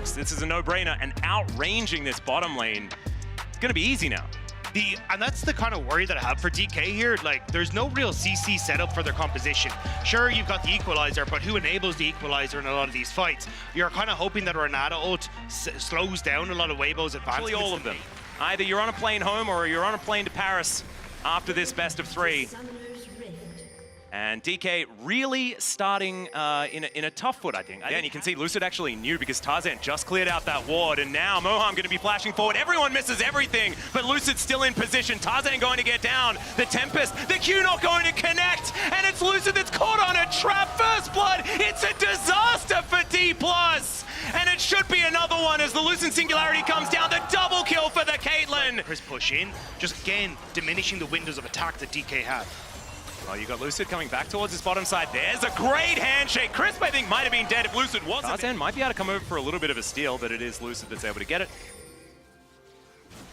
works. This is a no-brainer, and outranging this bottom lane, it's gonna be easy now. And that's the kind of worry that I have for DK here. Like, there's no real CC setup for their composition. Sure, you've got the equalizer, but who enables the equalizer in a lot of these fights? You're kind of hoping that Renata ult slows down a lot of Weibo's advancements. Actually, all of them. Either you're on a plane home or you're on a plane to Paris after this best of 3. And DK really starting in a tough foot, I think. Yeah, and you can see Lucid actually knew because Tarzan just cleared out that ward, and now Moham going to be flashing forward. Everyone misses everything, but Lucid's still in position. Tarzan going to get down. The Tempest, the Q not going to connect, and it's Lucid that's caught on a trap. First blood, it's a disaster for D+. And it should be another one as the Lucid Singularity comes down. The double kill for the Caitlyn. Chris push in, just again, diminishing the windows of attack that DK have. Well, you got Lucid coming back towards his bottom side. There's a great handshake. Crisp, I think, might have been dead if Lucid wasn't. Tarzan might be able to come over for a little bit of a steal, but it is Lucid that's able to get it.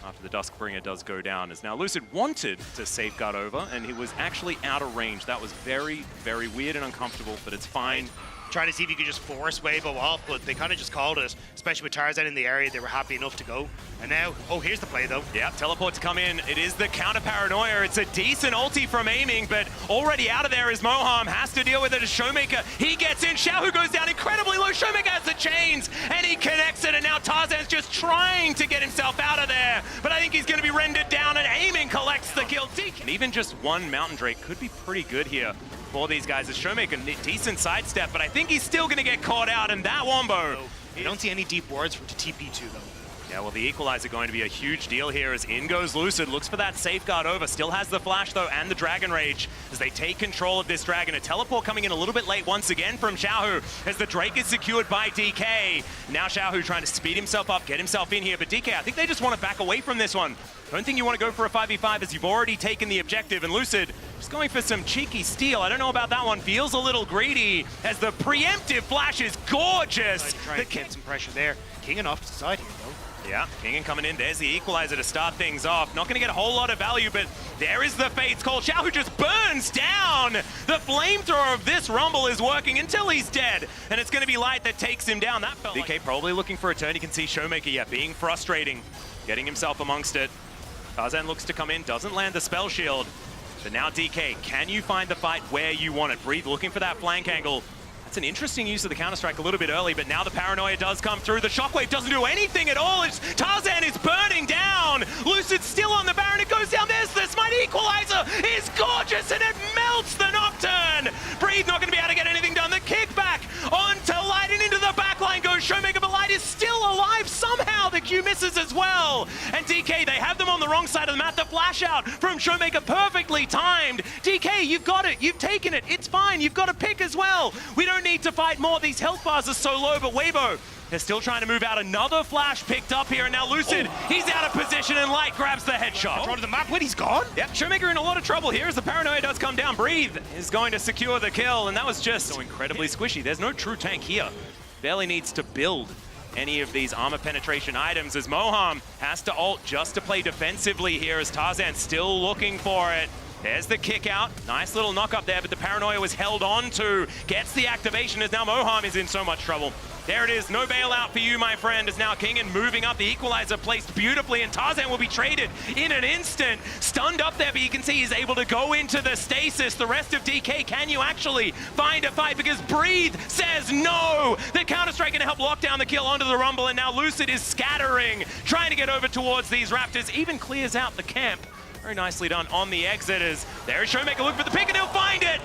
After the Duskbringer does go down, as now Lucid wanted to safeguard over, and he was actually out of range. That was very, very weird and uncomfortable, but it's fine. Trying to see if you could just force Weibo off, but they kind of just called it, especially with Tarzan in the area. They were happy enough to go. And now, oh, here's the play though. Yeah, teleport to come in. It is the counter paranoia. It's a decent ulti from aiming, but already out of there is Moham. Has to deal with it as Showmaker. He gets in. Xiaohu goes down incredibly low. Showmaker has the chains, and he connects it. And now Tarzan's just trying to get himself out of there. But I think he's going to be rendered down, and aiming collects the kill. And even just one Mountain Drake could be pretty good here for these guys. As Showmaker, decent sidestep, but I think he's still going to get caught out. And that Wombo. You don't see any deep wards from TP2 though. Yeah, well, the equalizer going to be a huge deal here as in goes Lucid, looks for that safeguard over, still has the flash though and the Dragon Rage as they take control of this dragon. A teleport coming in a little bit late once again from Xiaohu as the Drake is secured by DK. Now Xiaohu trying to speed himself up, get himself in here, but DK, I think they just want to back away from this one. Don't think you want to go for a 5v5 as you've already taken the objective, and Lucid just going for some cheeky steal. I don't know about that one, feels a little greedy as the preemptive flash is gorgeous. Trying to get some pressure there. King off to the side here though. Yeah, King coming in. There's the equalizer to start things off. Not going to get a whole lot of value, but there is the Fate's Call. Xiaohu just burns down. The flamethrower of this Rumble is working until he's dead, and it's going to be Light that takes him down. That felt DK probably looking for a turn. You can see Showmaker, yeah, being frustrating, getting himself amongst it. Tarzan looks to come in, doesn't land the spell shield. But now DK, can you find the fight where you want it? Breathe looking for that flank angle. It's an interesting use of the Counter-Strike a little bit early, but now the paranoia does come through. The Shockwave doesn't do anything at all. Tarzan is burning down. Lucid's still on the Baron. It goes down. There's the Smite Equalizer. It's gorgeous, and it melts the Nocturne. Breathe not going to be able to get anything done. The kickback onto Light, and into the backline goes Showmaker, but Light is still alive somehow. The Q misses as well. And DK, they have them on the wrong side of the map. The flash out from Showmaker, perfectly timed. DK, you've got it. You've taken it. It's fine. You've got a pick as well. We don't need to fight more. These health bars are so low, but Weibo, they're still trying to move out. Another flash picked up here, and now Lucid, he's out of position, and Light grabs the headshot. Control to the map when he's gone. Yep, Showmaker in a lot of trouble here as the paranoia does come down. Breathe is going to secure the kill, and that was just so incredibly squishy. There's no true tank here. Barely needs to build any of these armor penetration items as Moham has to ult just to play defensively here as Tarzan still looking for it. There's the kick out. Nice little knock up there, but the paranoia was held on to. Gets the activation as now Moham is in so much trouble. There it is, no bailout for you, my friend, as now Kingen moving up. The equalizer placed beautifully, and Tarzan will be traded in an instant. Stunned up there, but you can see he's able to go into the stasis. The rest of DK, can you actually find a fight? Because Breathe says no. The Counter-Strike going to help lock down the kill onto the Rumble, and now Lucid is scattering, trying to get over towards these Raptors. Even clears out the camp. Very nicely done on the exiters. There's Showmaker, look for the pick, and he'll find it!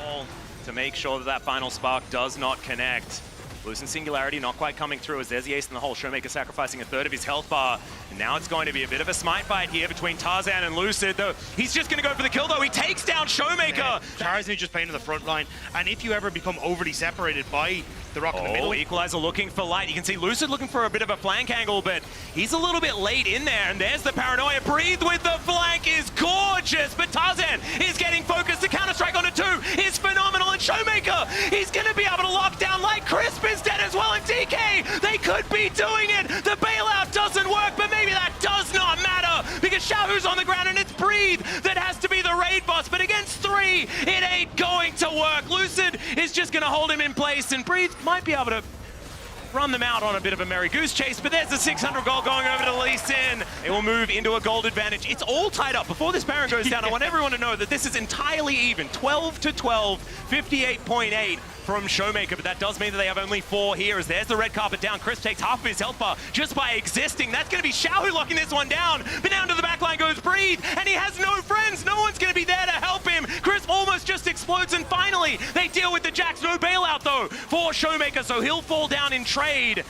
To make sure that that final spark does not connect. Losing Singularity, not quite coming through as there's the ace in the hole. Showmaker sacrificing a third of his health bar. And now it's going to be a bit of a smite fight here between Tarzan and Lucid, though. He's just going to go for the kill, though. He takes down Showmaker. Yeah, Tarzan just playing to the front line. And if you ever become overly separated by the rock in the middle. Equalizer looking for Light. You can see Lucid looking for a bit of a flank angle, but he's a little bit late in there. And there's the paranoia. Breathe with the flank is gorgeous, but Tarzan is getting focused. The Counter-Strike onto 2 is phenomenal. And Showmaker, he's going to be able to lock down Light. Crisp is dead as well. And DK, they could be doing it. The bailout doesn't work, but maybe that does not matter because Xiaohu's on the ground and it's Breathe that has to be the raid boss. But against 3, it ain't going to work. Lucid is just going to hold him in place, and Breathe might be able to run them out on a bit of a merry goose chase, but there's a 600 gold going over to Lee Sin. It will move into a gold advantage. It's all tied up. Before this Baron goes down, I want everyone to know that this is entirely even. 12 to 12, 58.8 from Showmaker, but that does mean that they have only 4 here, as there's the red carpet down. Chris takes half of his health bar just by existing. That's going to be Xiaohu locking this one down, but down to the back line goes Breathe, and he has no friends. No one's going to be there to help him. Chris almost just explodes, and finally, they deal with the Jax. No bailout, though, for Showmaker, so he'll fall down in trade.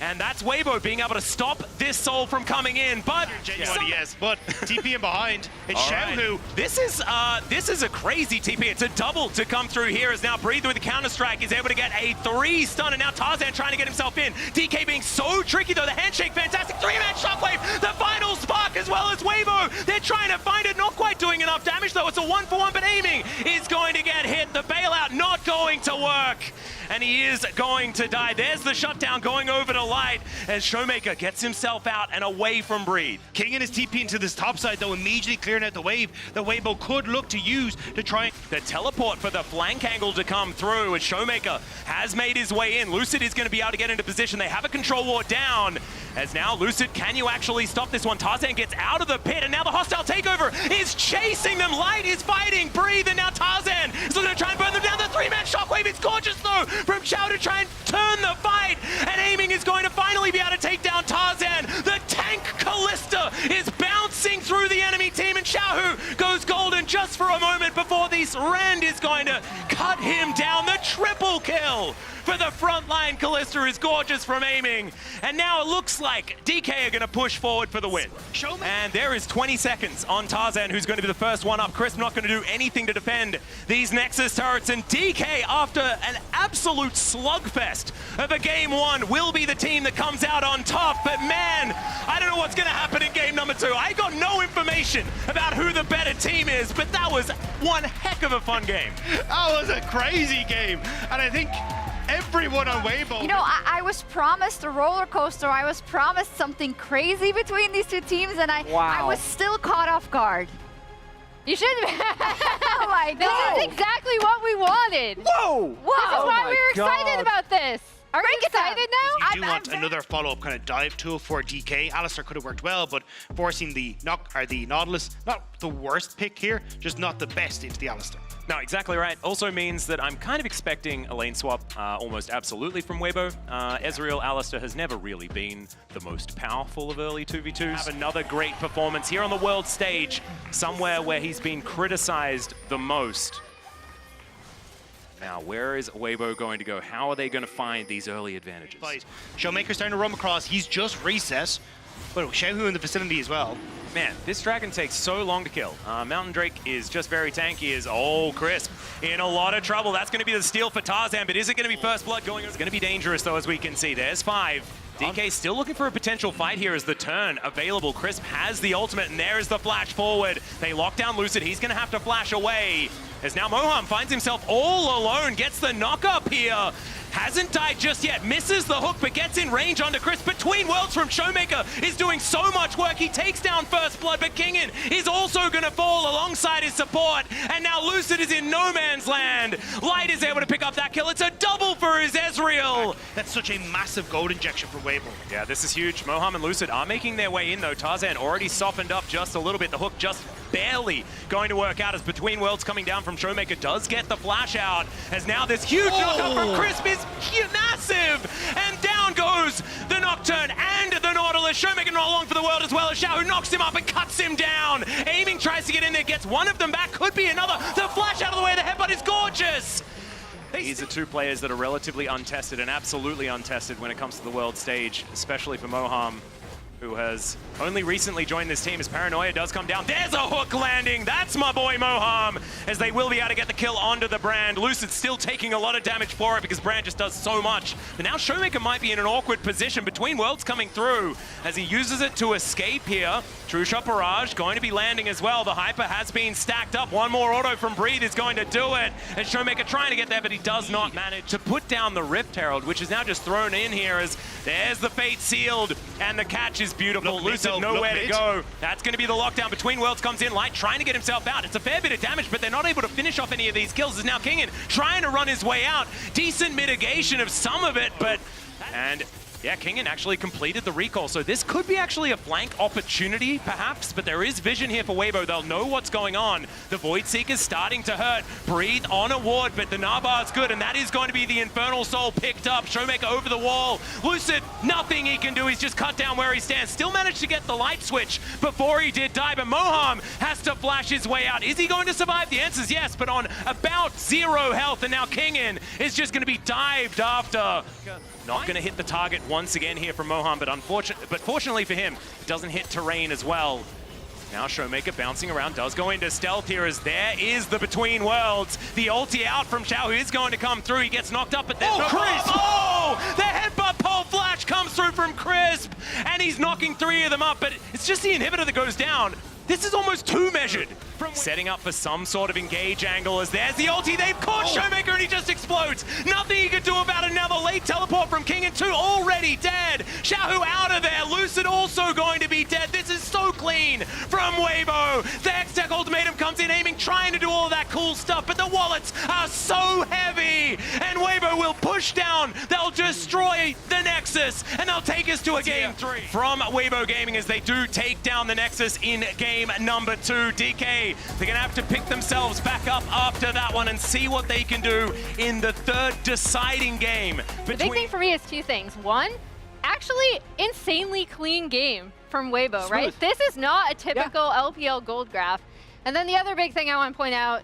And that's Weibo being able to stop this soul from coming in, but yes, but TPing behind. It's Xiaohu. Right. This is a crazy TP. It's a double to come through here, as now Breathe with the counter strike is able to get a 3 stun, and now Tarzan trying to get himself in. DK being so tricky though. The handshake, fantastic 3-man shockwave. The final spark as well as Weibo. They're trying to find it, not quite doing enough damage though. It's a 1-for-1, but aiming is going to get hit. The bailout not going to work, and he is going to die. There's the shutdown going over to Light as Showmaker gets himself out and away from Breathe. King and his TP into this top side though, immediately clearing out the wave that Weibo could look to use to try and the teleport for the flank angle to come through, as Showmaker has made his way in. Lucid is going to be able to get into position. They have a control ward down, as now Lucid, can you actually stop this one? Tarzan gets out of the pit, and now the hostile takeover is chasing them. Light is fighting Breathe, and now Tarzan is looking to try and burn them down. The 3-man shockwave is gorgeous though from Xiao to try and turn the fight, and aiming is going to finally be able to take down Tarzan. The tank Callista is bouncing through the enemy team, and Xiaohu goes golden just for a moment before this Rend is going to cut him down. The triple kill for the front line. Callista is gorgeous from aiming, and now it looks like DK are going to push forward for the win. And there is 20 seconds on Tarzan, who's going to be the first one up. Chris not going to do anything to defend these Nexus turrets, and DK, after an absolute slugfest of a game 1, will be the team that comes out on top. But man, I don't know what's going to happen in game number 2. I got no information about who the better team is, but that was one heck of a fun game. That was a crazy game, and I think everyone on Weibo. You know, I was promised a roller coaster. I was promised something crazy between these two teams, and I was still caught off guard. You should oh my God. This is exactly what we wanted. Whoa! This is why we were excited about this. Are you excited now? I do want another follow-up kind of dive tool for DK. Alistair could have worked well, but forcing the Nautilus, not the worst pick here, just not the best into the Alistair. No, exactly right. Also means that I'm kind of expecting a lane swap almost absolutely from Weibo. Ezreal Alistair has never really been the most powerful of early 2v2s. Have another great performance here on the world stage, somewhere where he's been criticized the most. Now, where is Weibo going to go? How are they going to find these early advantages? Showmaker's starting to roam across. He's just reset. But Xiaohu in the vicinity as well. Man, this dragon takes so long to kill. Mountain Drake is just very tanky. Crisp in a lot of trouble. That's going to be the steal for Tarzan, but is it going to be first blood going? It's going to be dangerous, though, as we can see. There's 5. DK still looking for a potential fight here as the turn available. Crisp has the ultimate, and there's the flash forward. They lock down Lucid. He's going to have to flash away, as now Moham finds himself all alone, gets the knock up here. Hasn't died just yet, misses the hook, but gets in range onto Chris. Between Worlds from Showmaker is doing so much work. He takes down first blood, but Kingen is also going to fall alongside his support. And now Lucid is in no man's land. Light is able to pick up that kill. It's a double for his Ezreal. That's such a massive gold injection for Weibo. Yeah, this is huge. Moham and Lucid are making their way in, though. Tarzan already softened up just a little bit. The hook just barely going to work out, as Between Worlds coming down from Showmaker does get the flash out, as now this huge knockup from Crisp is massive, and down goes the Nocturne and the Nautilus. Showmaker not long for the world as well, as Xiao knocks him up and cuts him down. Aiming tries to get in there, gets one of them back, could be another. The flash out of the way, the headbutt is gorgeous. These are two players that are relatively untested, and absolutely untested when it comes to the world stage, especially for Moham, who has only recently joined this team, as Paranoia does come down. There's a hook landing. That's my boy Moham, as they will be able to get the kill onto the Brand. Lucid still taking a lot of damage for it because Brand just does so much. But now Showmaker might be in an awkward position. Between Worlds coming through as he uses it to escape here. True Shot Barrage going to be landing as well. The Hyper has been stacked up. One more auto from Breathe is going to do it. And Showmaker trying to get there, but he does not manage to put down the Rift Herald, which is now just thrown in here, as there's the Fate sealed, and the catch is beautiful. Lucid nowhere to go. That's going to be the lockdown. Between Worlds comes in. Light trying to get himself out. It's a fair bit of damage, but they're not able to finish off any of these kills. Is now Kingen trying to run his way out. Decent mitigation of some of it, but And yeah, Kingen actually completed the recall, so this could be actually a flank opportunity, perhaps, but there is vision here for Weibo. They'll know what's going on. The Void Seeker's starting to hurt. Breathe on a ward, but the Nabar's good, and that is going to be the Infernal Soul picked up. Showmaker over the wall. Lucid, nothing he can do. He's just cut down where he stands. Still managed to get the light switch before he did die, but Moham has to flash his way out. Is he going to survive? The answer is yes, but on about 0 health, and now Kingen is just going to be dived after. Not going to hit the target once again here from Moham, but fortunately for him, it doesn't hit terrain as well. Now Showmaker bouncing around, does go into stealth here as there is the Between Worlds. The ulti out from Xiao is going to come through. He gets knocked up, but there's no Crisp! Oh! The headbutt pole flash comes through from Crisp, and he's knocking 3 of them up, but it's just the inhibitor that goes down. This is almost 2 measured. Setting up for some sort of engage angle as there's the ulti. They've caught Showmaker and he just explodes. Nothing he can do about it. Now the late teleport from Kingen 2 already dead. Xiaohu out of there. Lucid also going to be dead. This is so clean from Weibo. The X-Tech ultimatum comes in aiming, trying to do all of that cool stuff, but the wallets are so heavy. And Weibo will push down. They'll destroy the Nexus and they'll take us to a game 3 from Weibo Gaming as they do take down the Nexus in game number 2. DK, they're going to have to pick themselves back up after that one and see what they can do in the 3rd deciding game. The big thing for me is 2 things. One, actually insanely clean game from Weibo, right? This is not a typical LPL gold graph. And then the other big thing I want to point out,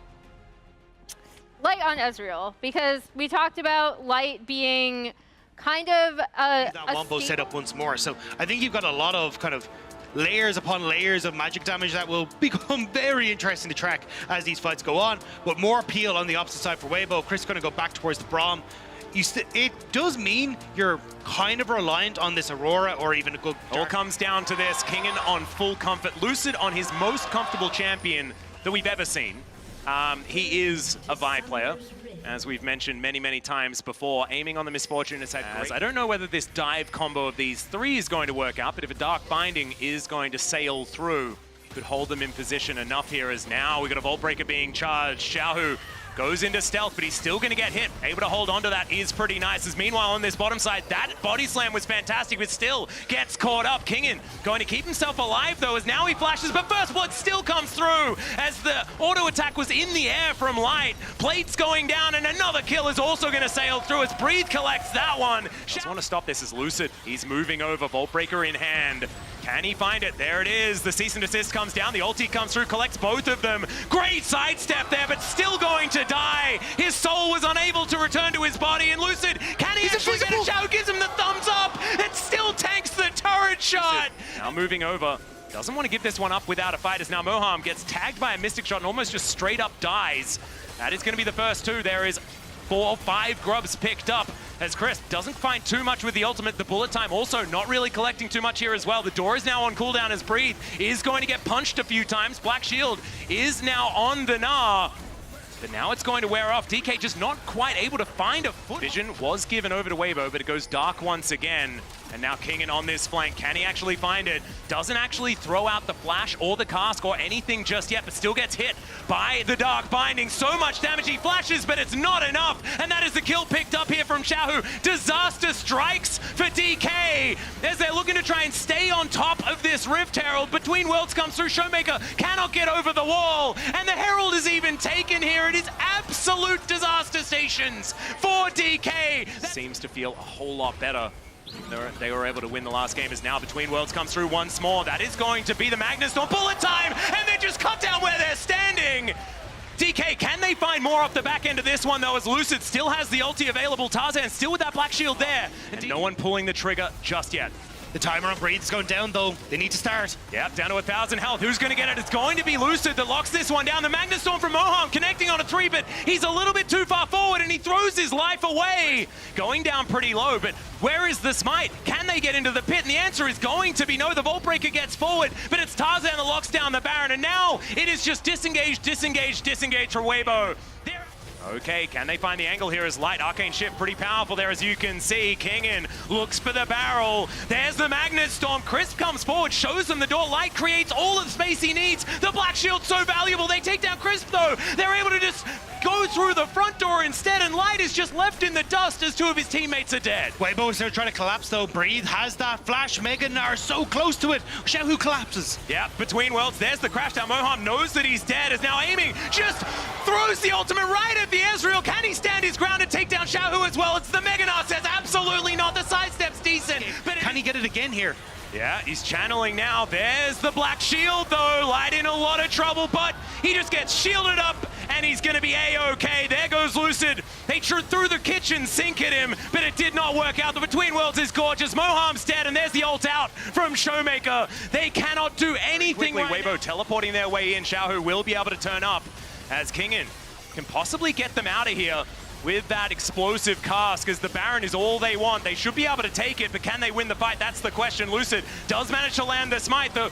Light on Ezreal, because we talked about Light being kind of a wombo setup once more. So I think you've got a lot of kind of layers upon layers of magic damage that will become very interesting to track as these fights go on. But more appeal on the opposite side for Weibo. Chris is going to go back towards the Braum. It does mean you're kind of reliant on this Aurora or even a good... All comes down to this. Kingen on full comfort. Lucid on his most comfortable champion that we've ever seen. He is a Vi player, as we've mentioned many, many times before. Aiming on the Misfortune has had great... I don't know whether this dive combo of these 3 is going to work out, but if a Dark Binding is going to sail through, could hold them in position enough here as now we've got a Vault Breaker being charged. Xiaohu goes into stealth, but he's still going to get hit. Able to hold onto that is pretty nice. As meanwhile, on this bottom side, that body slam was fantastic, but still gets caught up. Kingen going to keep himself alive, though, as now he flashes, but First Blood still comes through as the auto attack was in the air from Light. Plates going down, and another kill is also going to sail through as Breathe collects that one. Just want to stop this as Lucid. He's moving over, Vault Breaker in hand. Can he find it? There it is. The cease and desist comes down. The ulti comes through, collects both of them. Great sidestep there, but still going to die. His soul was unable to return to his body. And Lucid, can he actually get a shot? Gives him the thumbs up. It still tanks the turret shot. Now moving over. Doesn't want to give this one up without a fight as now Moham gets tagged by a Mystic Shot and almost just straight up dies. That is going to be the first 2. There is 4 or 5 grubs picked up as Chris doesn't find too much with the ultimate. The bullet time also not really collecting too much here as well. The door is now on cooldown as Breathe is going to get punched a few times. Black Shield is now on the Gnar, but now it's going to wear off. DK just not quite able to find a foot. Vision was given over to Weibo, but it goes dark once again. And now Kingen on this flank. Can he actually find it? Doesn't actually throw out the flash or the cask or anything just yet, but still gets hit by the Dark Binding. So much damage. He flashes, but it's not enough. And that is the kill picked up here from Xiaohu. Disaster strikes for DK as they're looking to try and stay on top of this Rift Herald. Between Worlds comes through. Showmaker cannot get over the wall. And the Herald is even taken here. It is absolute disaster stations for DK. That seems to feel a whole lot better. They were able to win the last game as now Between Worlds comes through once more. That is going to be the Magnus Storm. Bullet time! And they just cut down where they're standing! DK, can they find more off the back end of this one, though, as Lucid still has the ulti available. Tarzan still with that Black Shield there. And no one pulling the trigger just yet. The timer on Breathe is going down, though. They need to start. Yep, down to 1,000 health. Who's going to get it? It's going to be Lucid that locks this one down. The Magnus Storm from Moham connecting on a 3, but he's a little bit too far forward, and he throws his life away. Going down pretty low, but where is the smite? Can they get into the pit? And the answer is going to be no. The Vault Breaker gets forward, but it's Tarzan that locks down the Baron, and now it is just disengage, disengage, disengage for Weibo. Okay, can they find the angle here as Light? Arcane Shift pretty powerful there, as you can see. Kingen looks for the barrel. There's the Magnus Storm. Crisp comes forward, shows them the door. Light creates all of the space he needs. The Black Shield's so valuable. They take down Crisp, though. They're able to just just go through the front door instead, and Light is just left in the dust as two of his teammates are dead. Weibo is now trying to collapse though. Breathe has that flash. Megan are so close to it. Xiaohu collapses. Yeah, between worlds, there's the crash down. Moham knows that he's dead, is now aiming, just throws the ultimate right at the Ezreal. Can he stand his ground and take down Xiaohu as well? It's the Meganar says absolutely not. The sidestep's decent. But Can he get it again here? yeah, he's channeling now. There's the black shield though. Light in a lot of trouble, but he just gets shielded up and he's gonna be A-okay. There goes Lucid. They threw the kitchen sink at him, but it did not work out. The Between Worlds is gorgeous. Moham's dead, and there's the ult out from Showmaker. They cannot do anything right now. Weibo teleporting their way in. Xiaohu will be able to turn up as Kingen can possibly get them out of here with that explosive cast, because the Baron is all they want. They should be able to take it, but can they win the fight? That's the question. Lucid does manage to land the smite. The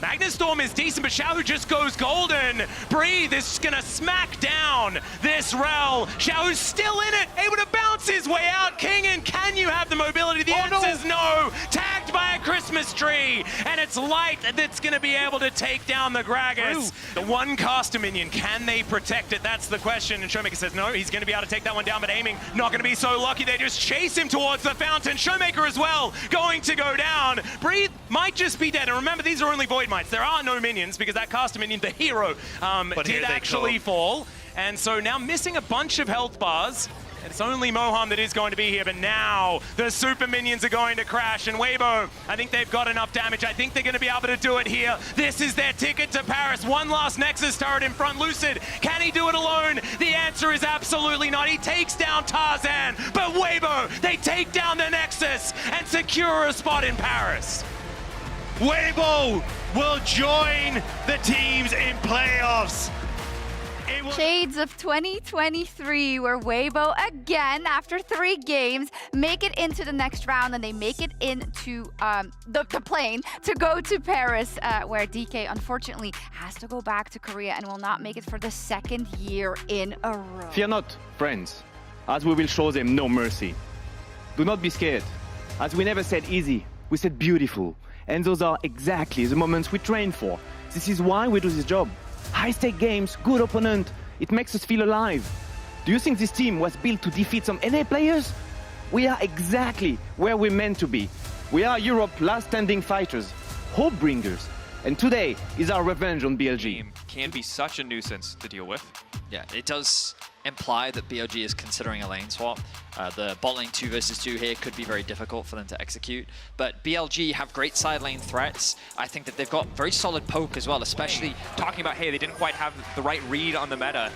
Magnus Storm is decent, but Xiaohu just goes golden. Breathe is gonna smack down this Rel. Xiaohu's still in it, able to bounce his way out. Kingen, can you have the mobility? The answer is no. Tagged by a Christmas tree, and it's Light that's gonna be able to take down the Gragas. The one caster minion, can they protect it? That's the question, and Showmaker says no, he's gonna be able to take that one down, but aiming, not gonna be so lucky. They just chase him towards the fountain. Showmaker as well, going to go down. Breathe might just be dead, and remember, these are only Void Mites. There are no minions because that caster minion, the hero, did actually fall. And so now missing a bunch of health bars. And it's only Moham that is going to be here, but now the super minions are going to crash. And Weibo, I think they've got enough damage. I think they're going to be able to do it here. This is their ticket to Paris. One last Nexus turret in front. Lucid, can he do it alone? The answer is absolutely not. He takes down Tarzan, but Weibo, they take down the Nexus and secure a spot in Paris. Weibo will join the teams in playoffs. Shades of 2023, where Weibo again, after 3 games, make it into the next round, and they make it into the plane to go to Paris, where DK unfortunately has to go back to Korea and will not make it for the 2nd year in a row. Fear not, friends, as we will show them no mercy. Do not be scared, as we never said easy, we said beautiful. And those are exactly the moments we train for. This is why we do this job. High-stake games, good opponent, it makes us feel alive. Do you think this team was built to defeat some NA players? We are exactly where we're meant to be. We are Europe's last standing fighters, hope bringers. And today is our revenge on BLG. Can be such a nuisance to deal with. Yeah, it does imply that BLG is considering a lane swap. The bot lane 2 versus 2 here could be very difficult for them to execute, but BLG have great side lane threats. I think that they've got very solid poke as well, especially Talking about, hey, they didn't quite have the right read on the meta,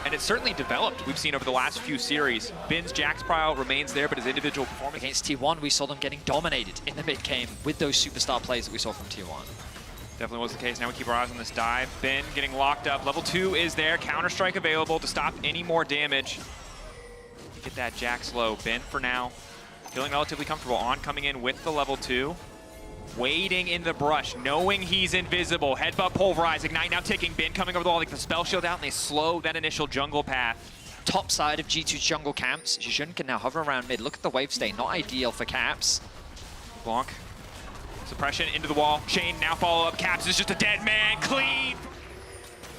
and it's certainly developed. We've seen over the last few series. Bin's Jax Prile remains there, but his individual performance against T1, we saw them getting dominated in the mid game with those superstar plays that we saw from T1. Definitely was the case. Now we keep our eyes on this dive. Bin getting locked up. Level 2 is there. Counter-Strike available to stop any more damage. Get that Jax low. Bin for now feeling relatively comfortable. On coming in with the level 2. Waiting in the brush, knowing he's invisible. Headbutt pulverize. Ignite now ticking. Bin coming over the wall. Like the spell shield out, and they slow that initial jungle path. Top side of G2's jungle camps. Jijun can now hover around mid. Look at the wave stay. Not ideal for Caps. Blanc. Suppression into the wall. Chain now follow up. Caps is just a dead man. Clean.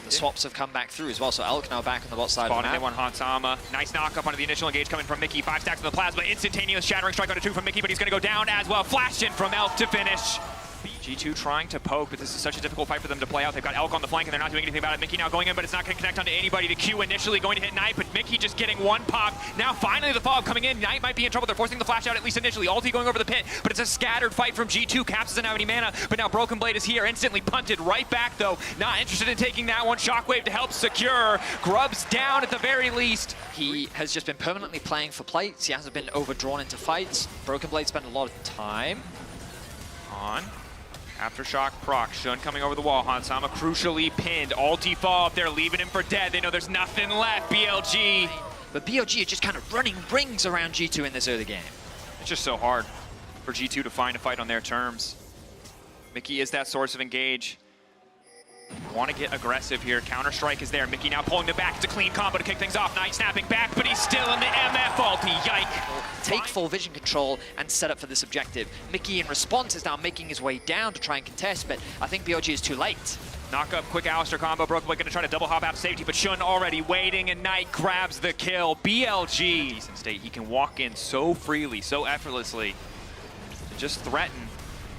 The swaps have come back through as well, so Elk now back on the bot side Spotted of the they map. want Hansama. Nice knock up onto the initial engage coming from Mickey. 5 stacks in the plasma. Instantaneous shattering strike onto 2 from Mickey, but he's going to go down as well. Flash in from Elk to finish. G2 trying to poke, but this is such a difficult fight for them to play out. They've got Elk on the flank, and they're not doing anything about it. Mickey now going in, but it's not going to connect onto anybody. The Q initially going to hit Knight, but Mickey just getting one pop. Now finally the fog coming in. Knight might be in trouble. They're forcing the flash out, at least initially. Ulti going over the pit, but it's a scattered fight from G2. Caps doesn't have any mana, but now Broken Blade is here. Instantly punted right back, though. Not interested in taking that one. Shockwave to help secure. Grub's down at the very least. He has just been permanently playing for plates. He hasn't been overdrawn into fights. Broken Blade spent a lot of time. On. Aftershock proc. Shun coming over the wall. Hansama crucially pinned. Ulti fall up there, leaving him for dead. They know there's nothing left. BLG. But BLG are just kind of running rings around G2 in this early game. It's just so hard for G2 to find a fight on their terms. Mickey is that source of engage. Want to get aggressive here. Counter-Strike is there. Mickey now pulling the back. It's a clean combo to kick things off. Knight snapping back, but he's still in the MF ulti. Yike. Take full vision control and set up for this objective. Mickey in response is now making his way down to try and contest, but I think BLG is too late. Knock up, quick Alistair combo. Broken Blade gonna try to double hop out to safety, but Shun already waiting, and Knight grabs the kill. BLG, decent state. He can walk in so freely, so effortlessly, to just threaten.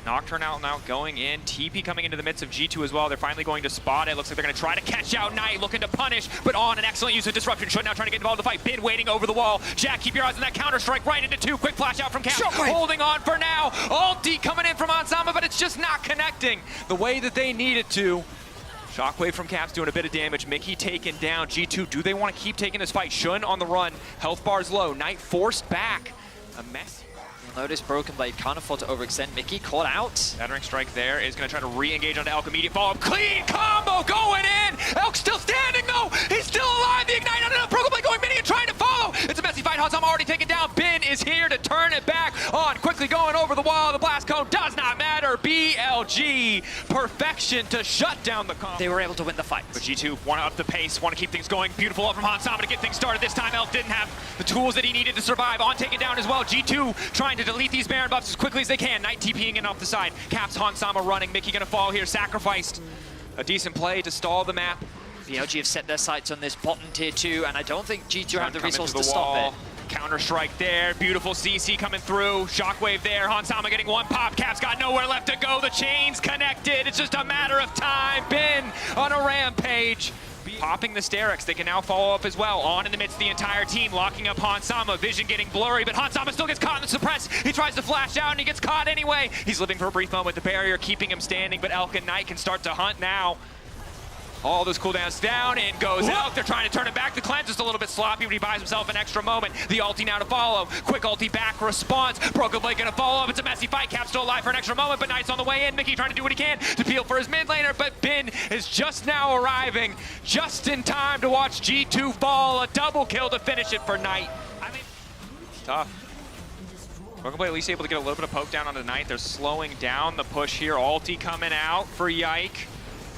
Nocturne out now going in. TP coming into the midst of G2 as well. They're finally going to spot it. Looks like they're going to try to catch out Knight, looking to punish, but on an excellent use of disruption. Shun now trying to get involved in the fight. Bin waiting over the wall. Jack, keep your eyes on that counter strike right into two. Quick flash out from Cap. Holding on for now. Ulti coming in from Onsama, but it's just not connecting the way that they need it to. Shockwave from Caps doing a bit of damage. Mickey taken down. G2, do they want to keep taking this fight? Shun on the run. Health bar's low. Knight forced back. A mess. Notice Broken Blade can't afford to overextend. Mickey caught out. Battering strike there is going to try to re-engage onto Elk. Immediate follow-up. Clean combo going in. Elk still standing though. He's still alive. The ignite on Broken Blade going mini and trying to follow. It's a messy fight. Hansam already taken down. Bin is here to turn it back on. Quickly going over the wall. The blast cone does not matter. BLG perfection to shut down the combo. They were able to win the fight. But G2 want to up the pace, want to keep things going. Beautiful up from Hansama to get things started. This time Elk didn't have the tools that he needed to survive. On taken down as well. G2 trying to delete these Baron buffs as quickly as they can. Knight TPing in off the side. Caps Hansama running. Mickey gonna fall here. Sacrificed. A decent play to stall the map. BLG have set their sights on this bottom tier 2, and I don't think G2 have the resources to stop it. Counter strike there. Beautiful CC coming through. Shockwave there. Hansama getting one pop. Caps got nowhere left to go. The chain's connected. It's just a matter of time. Bin on a rampage. Popping the Sterix, they can now follow up as well. On in the midst of the entire team, locking up Hansama. Vision getting blurry, but Hansama still gets caught in the suppress. He tries to flash out and he gets caught anyway. He's living for a brief moment. The barrier keeping him standing, but Elk and Knight can start to hunt now. All those cooldowns down, in goes Elk. They're trying to turn it back. The cleanse is a little bit sloppy, but he buys himself an extra moment. The ulti now to follow. Quick ulti back response. Broken Blade gonna follow up. It's a messy fight. Cap's still alive for an extra moment, but Knight's on the way in. Mickey trying to do what he can to peel for his mid laner, but Bin is just now arriving, just in time to watch G2 fall. A double kill to finish it for Knight. I mean, tough. Broken Blade at least able to get a little bit of poke down onto Knight. They're slowing down the push here. Ulti coming out for Yike.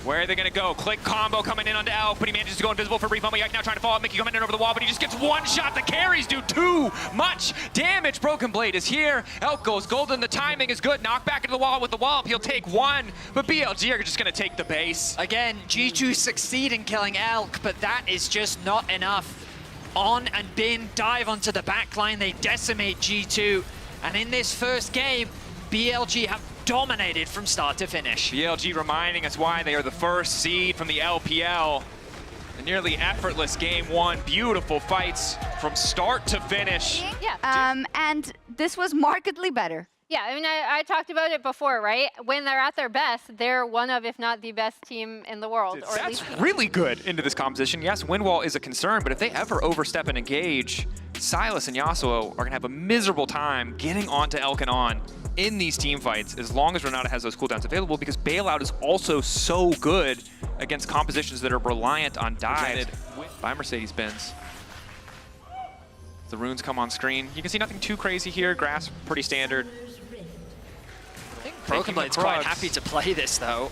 Where are they going to go? Click combo coming in onto Elk, but he manages to go invisible for a brief moment. Yike now trying to follow up. Mickey coming in over the wall, but he just gets one shot. The carries do too much damage. Broken Blade is here. Elk goes golden. The timing is good. Knock back into the wall with the wall up. He'll take one, but BLG are just going to take the base. Again, G2 succeed in killing Elk, but that is just not enough. On and Bin dive onto the back line. They decimate G2, and in this first game, BLG have dominated from start to finish. BLG reminding us why they are the first seed from the LPL. A nearly effortless game one. Beautiful fights from start to finish. Yeah. And this was markedly better. Yeah, I mean, I talked about it before, right? When they're at their best, they're one of, if not the best team in the world. Or That's really good into this composition. Yes, win wall is a concern, but if they ever overstep and engage, Silas and Yasuo are going to have a miserable time getting onto Elk and On in these team fights, as long as Renata has those cooldowns available, because Bailout is also so good against compositions that are reliant on dives by Mercedes-Benz. The runes come on screen. You can see nothing too crazy here. Grass, pretty standard. I think Broken Blade's quite happy to play this, though.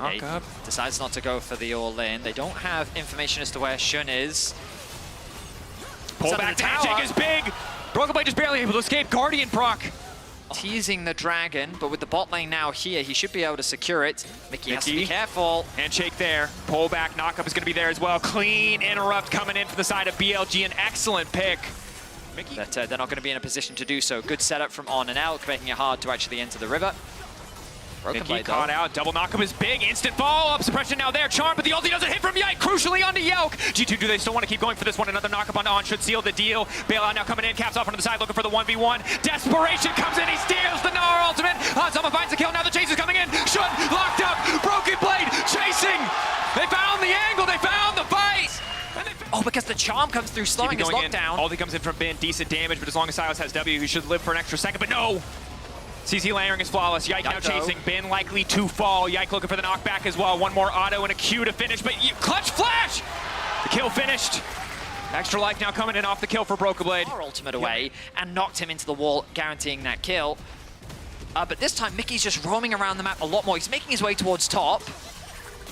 He decides not to go for the all-in. They don't have information as to where Shun is. Pull back handshake is big. Broken Blade just barely able to escape. Guardian proc. Teasing the dragon, but with the bot lane now here, he should be able to secure it. Mickey has to be careful. Handshake there. Pull back, knockup is going to be there as well. Clean interrupt coming in from the side of BLG. An excellent pick. But they're not going to be in a position to do so. Good setup from On and Elk, making it hard to actually enter the river. Broken Blade caught out. Double knockup is big. Instant follow-up. Suppression now there. Charm, but the ulti doesn't hit from Yike. Crucially onto Yelk. G2, do they still want to keep going for this one? Another knockup on should seal the deal. Bailout now coming in. Caps off onto the side, looking for the 1v1. Desperation comes in. He steals the Gnar ultimate. Hansama finds the kill. Now the chase is coming in. Shun locked up. Broken Blade chasing. They found the angle. They found the fight. Oh, because the charm comes through, slowing his lockdown. Ulti comes in from Bin. Decent damage, but as long as Silas has W, he should live for an extra second. But no! CC layering is flawless. Yike now chasing. Bin likely to fall. Yike looking for the knockback as well. One more auto and a Q to finish, but clutch flash! The kill finished. Extra life now coming in off the kill for Broken Blade. Ultimate away and knocked him into the wall, guaranteeing that kill. But this time, Mickey's just roaming around the map a lot more. He's making his way towards top.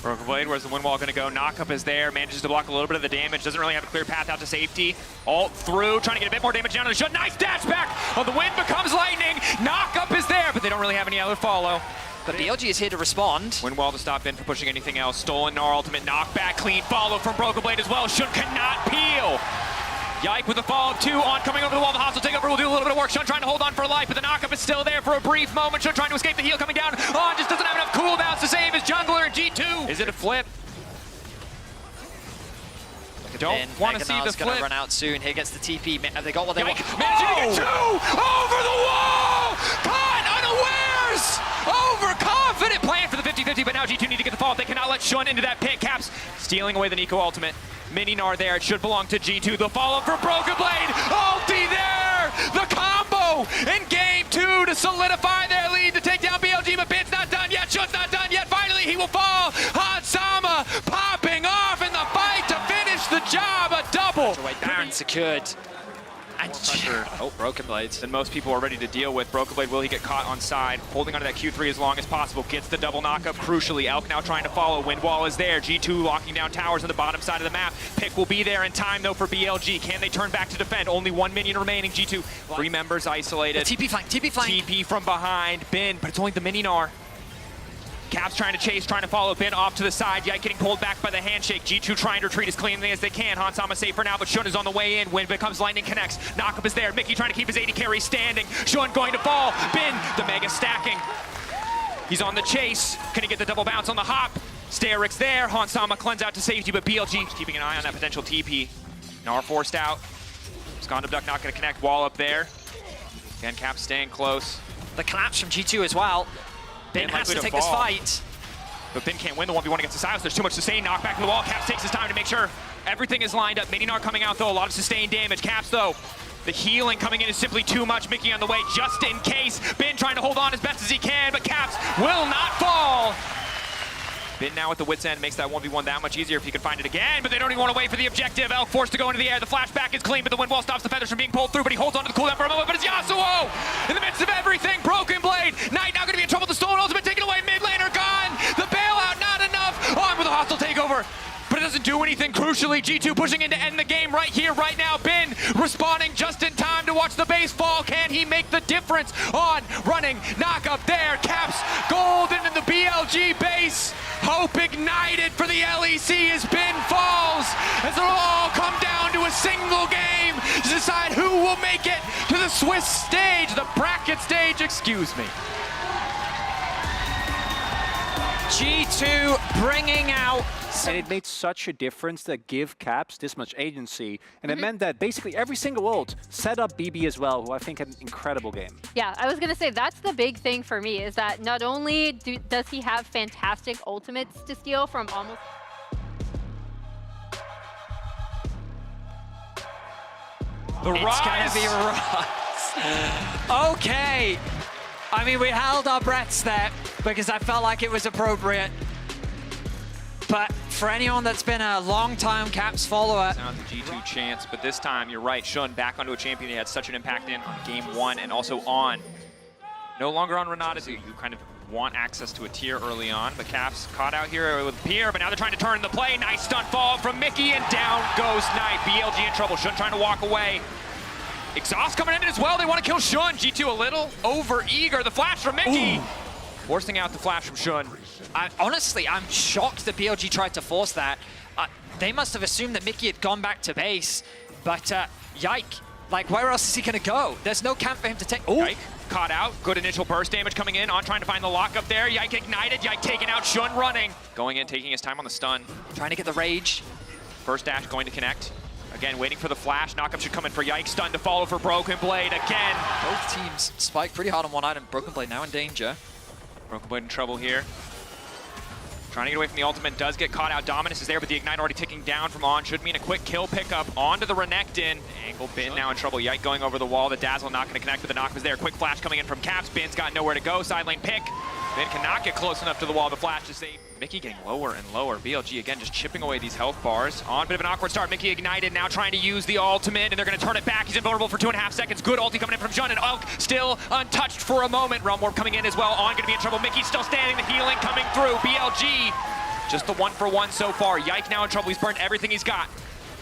Broken Blade, where's the wind wall going to go? Knockup is there, manages to block a little bit of the damage, doesn't really have a clear path out to safety. Ult through, trying to get a bit more damage down to the shot. Nice dash back! Oh, the wind becomes lightning. Knockup is there, but they don't really have any other follow. But BLG is here to respond. Windwall to stop Bin from pushing anything else. Stolen Gnar ultimate knockback, clean follow from Broken Blade as well. Shun cannot peel. Yike with the follow-up 2 on coming over the wall. The hostile takeover will do a little bit of work. Shun trying to hold on for life, but the knockup is still there for a brief moment. Shun trying to escape the heal coming down. On just doesn't have enough cooldowns to save his jungler. G2. Is it a flip? I don't want to see the flip. Gonna run out soon. Here gets the TP. Have they got what they want? Managing to get 2 over the wall. Caught unawares. Overconfident plan for the 50-50, but now G2 need to get the fall. They cannot let Shun into that pit. Caps stealing away the Nico ultimate. Mini Gnar there. It should belong to G2. The follow-up for Broken Blade. Ulti there. The combo in game 2 to solidify their lead to take down BLG, but Bin's not done yet. Shun's not done yet. Finally, he will fall. Hansama popping off in the fight to finish the job. A double. Baron secured. And Broken Blades. Than most people are ready to deal with. Broken Blade, will he get caught on side? Holding onto that Q3 as long as possible. Gets the double knockup. Crucially, Elk now trying to follow. Windwall is there. G2 locking down towers on the bottom side of the map. Pick will be there in time, though, for BLG. Can they turn back to defend? Only 1 minion remaining. G2, 3 members isolated. TP flank, TP flank. TP from behind. Bin, but it's only the Mini Gnar. Caps trying to chase, trying to follow. Bin off to the side. Yike getting pulled back by the handshake. G2 trying to retreat as cleanly as they can. Hansama safe for now, but Shun is on the way in. Wind becomes lightning connects. Knockup is there. Mickey trying to keep his 80 carry standing. Shun going to fall. Bin, the mega stacking. He's on the chase. Can he get the double bounce on the hop? Sterix there. Hansama cleanse out to safety, but BLG keeping an eye on that potential TP. Gnar forced out. Skandum Duck not going to connect. Wall up there. Again, Caps staying close. The collapse from G2 as well. Bin has to take this fight. But Bin can't win the 1v1 against the Silas. There's too much sustain. Knockback from the wall. Caps takes his time to make sure everything is lined up. Mini Gnar coming out, though. A lot of sustained damage. Caps, though, the healing coming in is simply too much. Mickey on the way just in case. Bin trying to hold on as best as he can, but Caps will not fall. Bin now at the wit's end makes that 1v1 that much easier if he can find it again, but they don't even want to wait for the objective. Elk forced to go into the air. The flashback is clean, but the Windwall stops the feathers from being pulled through, but he holds on to the cooldown for a moment, but it's Yasuo in the midst of everything. Broken Blade. Knight now going to be in trouble. The stolen ultimate taken away. Mid laner gone. The bailout not enough. On with a hostile takeover. But it doesn't do anything. Crucially, G2 pushing in to end the game right here, right now. Bin responding just in time to watch the base fall. Can he make the difference on running? Knock up there. Caps gold into the BLG base. Hope ignited for the LEC as Bin falls. As it'll all come down to a single game to decide who will make it to the Swiss stage, the bracket stage, excuse me. G2 bringing out. And it made such a difference to give Caps this much agency. And it meant that basically every single ult set up BB as well, who I think had an incredible game. Yeah, I was going to say that's the big thing for me, is that not only does he have fantastic ultimates to steal from almost... It's gonna be okay. I mean, we held our breaths there because I felt like it was appropriate. But for anyone that's been a long-time Caps follower... Now the G2 chance, but this time, you're right, Shun back onto a champion he had such an impact in on game 1 and also on. No longer on Renata, so you kind of want access to a tier early on, but Caps caught out here with Pierre, but now they're trying to turn the play. Nice stunt fall from Mickey, and down goes Knight. BLG in trouble. Shun trying to walk away. Exhaust coming in as well. They want to kill Shun. G2 a little over-eager. The flash from Mickey. Ooh. Forcing out the flash from Shun. Honestly, I'm shocked that BLG tried to force that. They must have assumed that Mickey had gone back to base, but Yike, like, where else is he going to go? There's no camp for him to take. Oh, Yike caught out. Good initial burst damage coming in. On trying to find the lockup there. Yike ignited. Yike taking out. Shun running. Going in, taking his time on the stun. Trying to get the rage. First dash going to connect. Again, waiting for the flash. Knockup should come in for Yike. Stun to follow for Broken Blade again. Both teams spike pretty hard on one item. Broken Blade now in danger. Broken Blade in trouble here. Trying to get away from the ultimate, does get caught out. Dominus is there, but the Ignite already ticking down from On. Should mean a quick kill pickup onto the Renekton. Angle Bin now in trouble. Yike going over the wall. The Dazzle not going to connect, but the knock was there. Quick flash coming in from Caps. Bin's got nowhere to go. Side lane pick. Bin cannot get close enough to the wall. The flash to save. Mickey getting lower and lower. BLG again just chipping away these health bars. On, bit of an awkward start. Mickey ignited, now trying to use the ultimate, and they're going to turn it back. He's invulnerable for 2.5 seconds. Good ulti coming in from Jun, and Elk still untouched for a moment. Realm Warp coming in as well. On going to be in trouble. Mickey still standing. The healing coming through. BLG just the 1-for-1 so far. Yike now in trouble. He's burned everything he's got.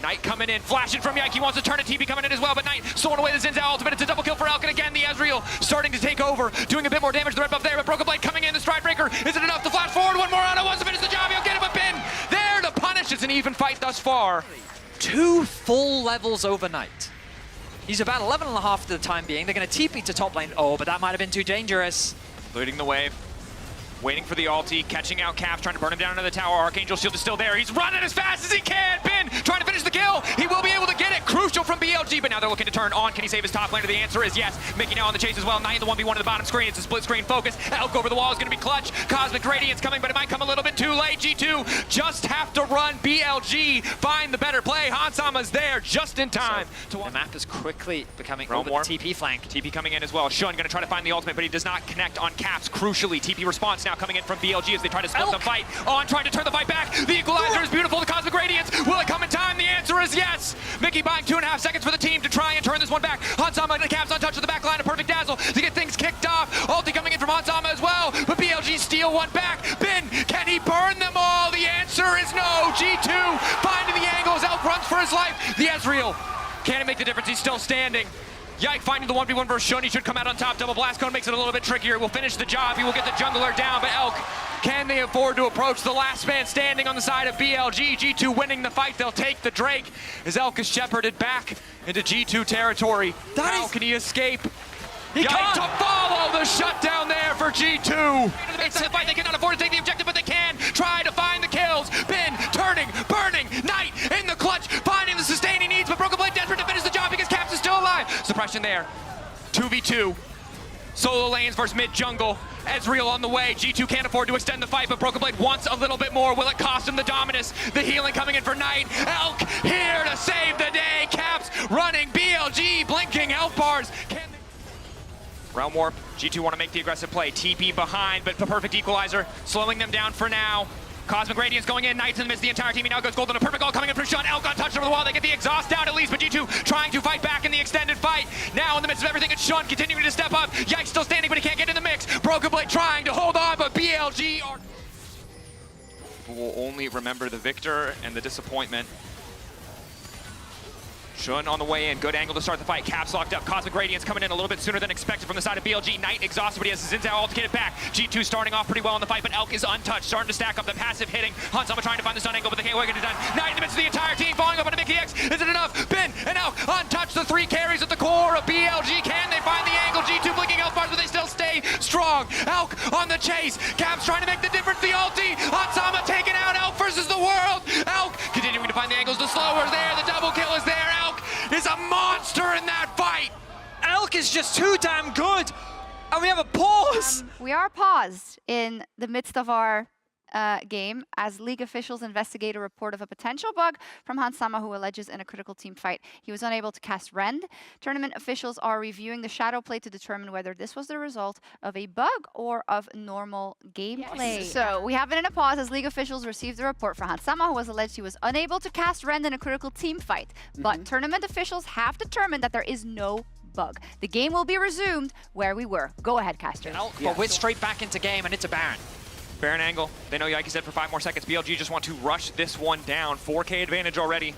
Knight coming in, flashing from Yike. He wants to turn it. TP coming in as well, but Knight stolen away the Xin Zhao ultimate. It's a double kill for Elk, and again, the Ezreal starting to take over, doing a bit more damage to the red buff there, but Broken Blade coming in, the Stride Breaker. Is it enough to flash forward? One more on it, wants to finish the job. He'll get him a pin. There to punish. It's an even fight thus far. 2 full levels overnight. He's about 11.5 for the time being. They're going to TP to top lane. Oh, but that might have been too dangerous. Leading the wave. Waiting for the ulti, catching out Caps, trying to burn him down into the tower. Archangel Shield is still there. He's running as fast as he can. Bin trying to finish the kill. He will be able to get it. Crucial from BLG, but now they're looking to turn on. Can he save his top laner? The answer is yes. Mickey now on the chase as well. Knight in the 1v1 at the bottom screen. It's a split screen focus. Elk over the wall is going to be clutch. Cosmic Radiance coming, but it might come a little bit too late. G2 just have to run. BLG find the better play. Hansama's there just in time. So, the map is quickly becoming over the TP flank. TP coming in as well. Shun going to try to find the ultimate, but he does not connect on Caps. Crucially, TP response now coming in from BLG as they try to split the fight. On trying to turn the fight back. The equalizer is beautiful. The Cosmic Radiance. Will it come in time? The answer is yes. Mickey buying 2.5 seconds for the team to try and turn this one back. Hansama and the Caps untouched at the back line. A perfect dazzle to get things kicked off. Ulti coming in from Hansama as well, but BLG steal one back. Bin, can he burn them all? The answer is no. G2 finding the angles. Elk runs for his life. The Ezreal, can it make the difference? He's still standing. Yike finding the 1v1 versus Shun. He should come out on top. Double blast cone makes it a little bit trickier. Will finish the job. He will get the jungler down, but Elk, can they afford to approach the last man standing on the side of BLG? G2 winning the fight. They'll take the Drake as Elk is shepherded back into G2 territory. How can he escape? Yike to follow the shutdown there for G2. It's a fight. They cannot afford to take the objective, but they can try to find the kills. Bin turning, burning, Knight in the clutch, finding the sustain he needs, but Broken Blade desperate to finish the job because Caps is still alive. Suppression there. 2v2. Solo lanes versus mid jungle. Ezreal on the way. G2 can't afford to extend the fight, but Broken Blade wants a little bit more. Will it cost him the dominus? The healing coming in for Knight. Elk here to save the day. Caps running. BLG blinking health bars. Realm Warp. G2 want to make the aggressive play. TP behind, but the perfect equalizer slowing them down for now. Cosmic Radiance going in, Knight's in the midst of the entire team. He now goes golden. A perfect goal coming in from Shun. Elk untouched over the wall. They get the exhaust down at least, but G2 trying to fight back in the extended fight. Now in the midst of everything, it's Shun continuing to step up. Yike still standing, but he can't get in the mix. Broken Blade trying to hold on, but BLG are... will only remember the victor and the disappointment. Shun on the way in, good angle to start the fight. Caps locked up, Cosmic Radiance coming in a little bit sooner than expected from the side of BLG. Knight exhausted, but he has his Xin Zhao ult to get it back. G2 starting off pretty well in the fight, but Elk is untouched, starting to stack up the passive hitting. Hansama trying to find the stun angle, but they can't get it done. Knight in the midst of the entire team, falling up on a Mickey X. Is it enough? Bin and Elk untouched, the 3 carries at the core of BLG. Can they find the angle? G2 blinking health bars, but they still stay strong. Elk on the chase. Caps trying to make the difference, the ulti. Hansama taking out Elk versus the world. Elk continuing to find the angles. The slower is there, the double kill is there. Elk is a monster in that fight. Elk is just too damn good. And we have a pause. We are paused in the midst of our game as league officials investigate a report of a potential bug from Hansama, who alleges in a critical team fight he was unable to cast Rend. Tournament officials are reviewing the shadow play to determine whether this was the result of a bug or of normal gameplay. Yes. So we have it in a pause as league officials received the report for Hansama, who was alleged he was unable to cast Rend in a critical team fight. But tournament officials have determined that there is no bug. The game will be resumed where we were. Go ahead, casters. But we're straight back into game, and it's a Baron. Baron angle. They know Yike said for 5 more seconds. BLG just want to rush this one down. 4K advantage already.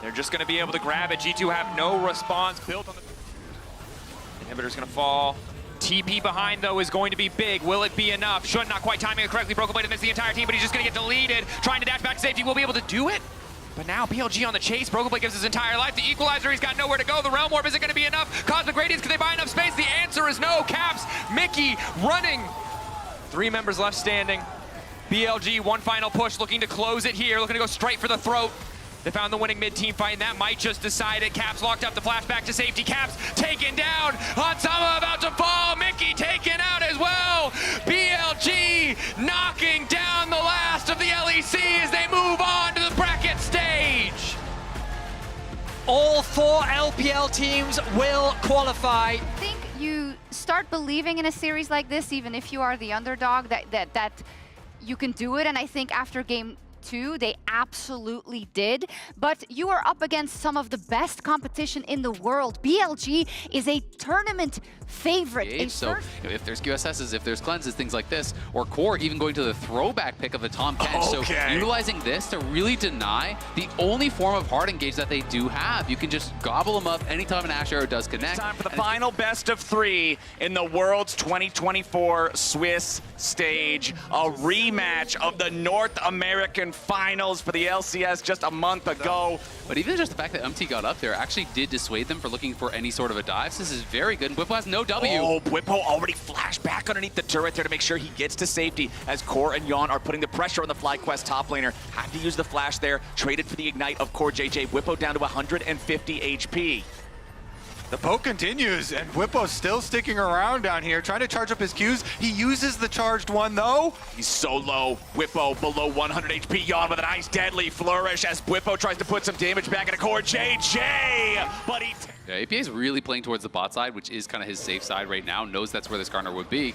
They're just going to be able to grab it. G2 have no response built on the... Inhibitor's going to fall. TP behind, though, is going to be big. Will it be enough? Shun not quite timing it correctly. Broken Blade amidst the entire team, but he's just going to get deleted. Trying to dash back to safety. Will be able to do it? But now BLG on the chase. Broken Blade gives his entire life. The equalizer, he's got nowhere to go. The Realm Warp isn't going to be enough. Cosmic Radiance, can they buy enough space? The answer is no. Caps, Mickey running. 3 members left standing. BLG, one final push, looking to close it here. Looking to go straight for the throat. They found the winning mid-team fight, and that might just decide it. Caps locked up the flashback to safety. Caps taken down. Hansama about to fall. Mickey taken out as well. BLG knocking down the last of the LEC as they move on to the bracket stage. All 4 LPL teams will qualify. I think you start believing in a series like this, even if you are the underdog, that you can do it. And I think after game G2, they absolutely did. But you are up against some of the best competition in the world. BLG is a tournament favorite. So if there's QSSs, if there's cleanses, things like this, or Core even going to the throwback pick of the Tom Kench. So utilizing this to really deny the only form of hard engage that they do have. You can just gobble them up anytime an Ash Arrow does connect. It's time for the final best of 3 in the World's 2024 Swiss stage. A rematch of the North American Finals for the LCS just a month ago. But even just the fact that MT got up there actually did dissuade them for looking for any sort of a dive. So this is very good. And Bwipo has no W. Oh, Bwipo already flashed back underneath the turret there to make sure he gets to safety as Core and Yon are putting the pressure on the FlyQuest top laner. Had to use the flash there, traded for the ignite of Core JJ. Bwipo down to 150 HP. The poke continues, and Bwipo's still sticking around down here, trying to charge up his Qs. He uses the charged one, though. He's so low. Bwipo below 100 HP. Yon with a nice deadly flourish as Bwipo tries to put some damage back into Core JJ. But he... Yeah, APA is really playing towards the bot side, which is kind of his safe side right now. Knows that's where this Garner would be.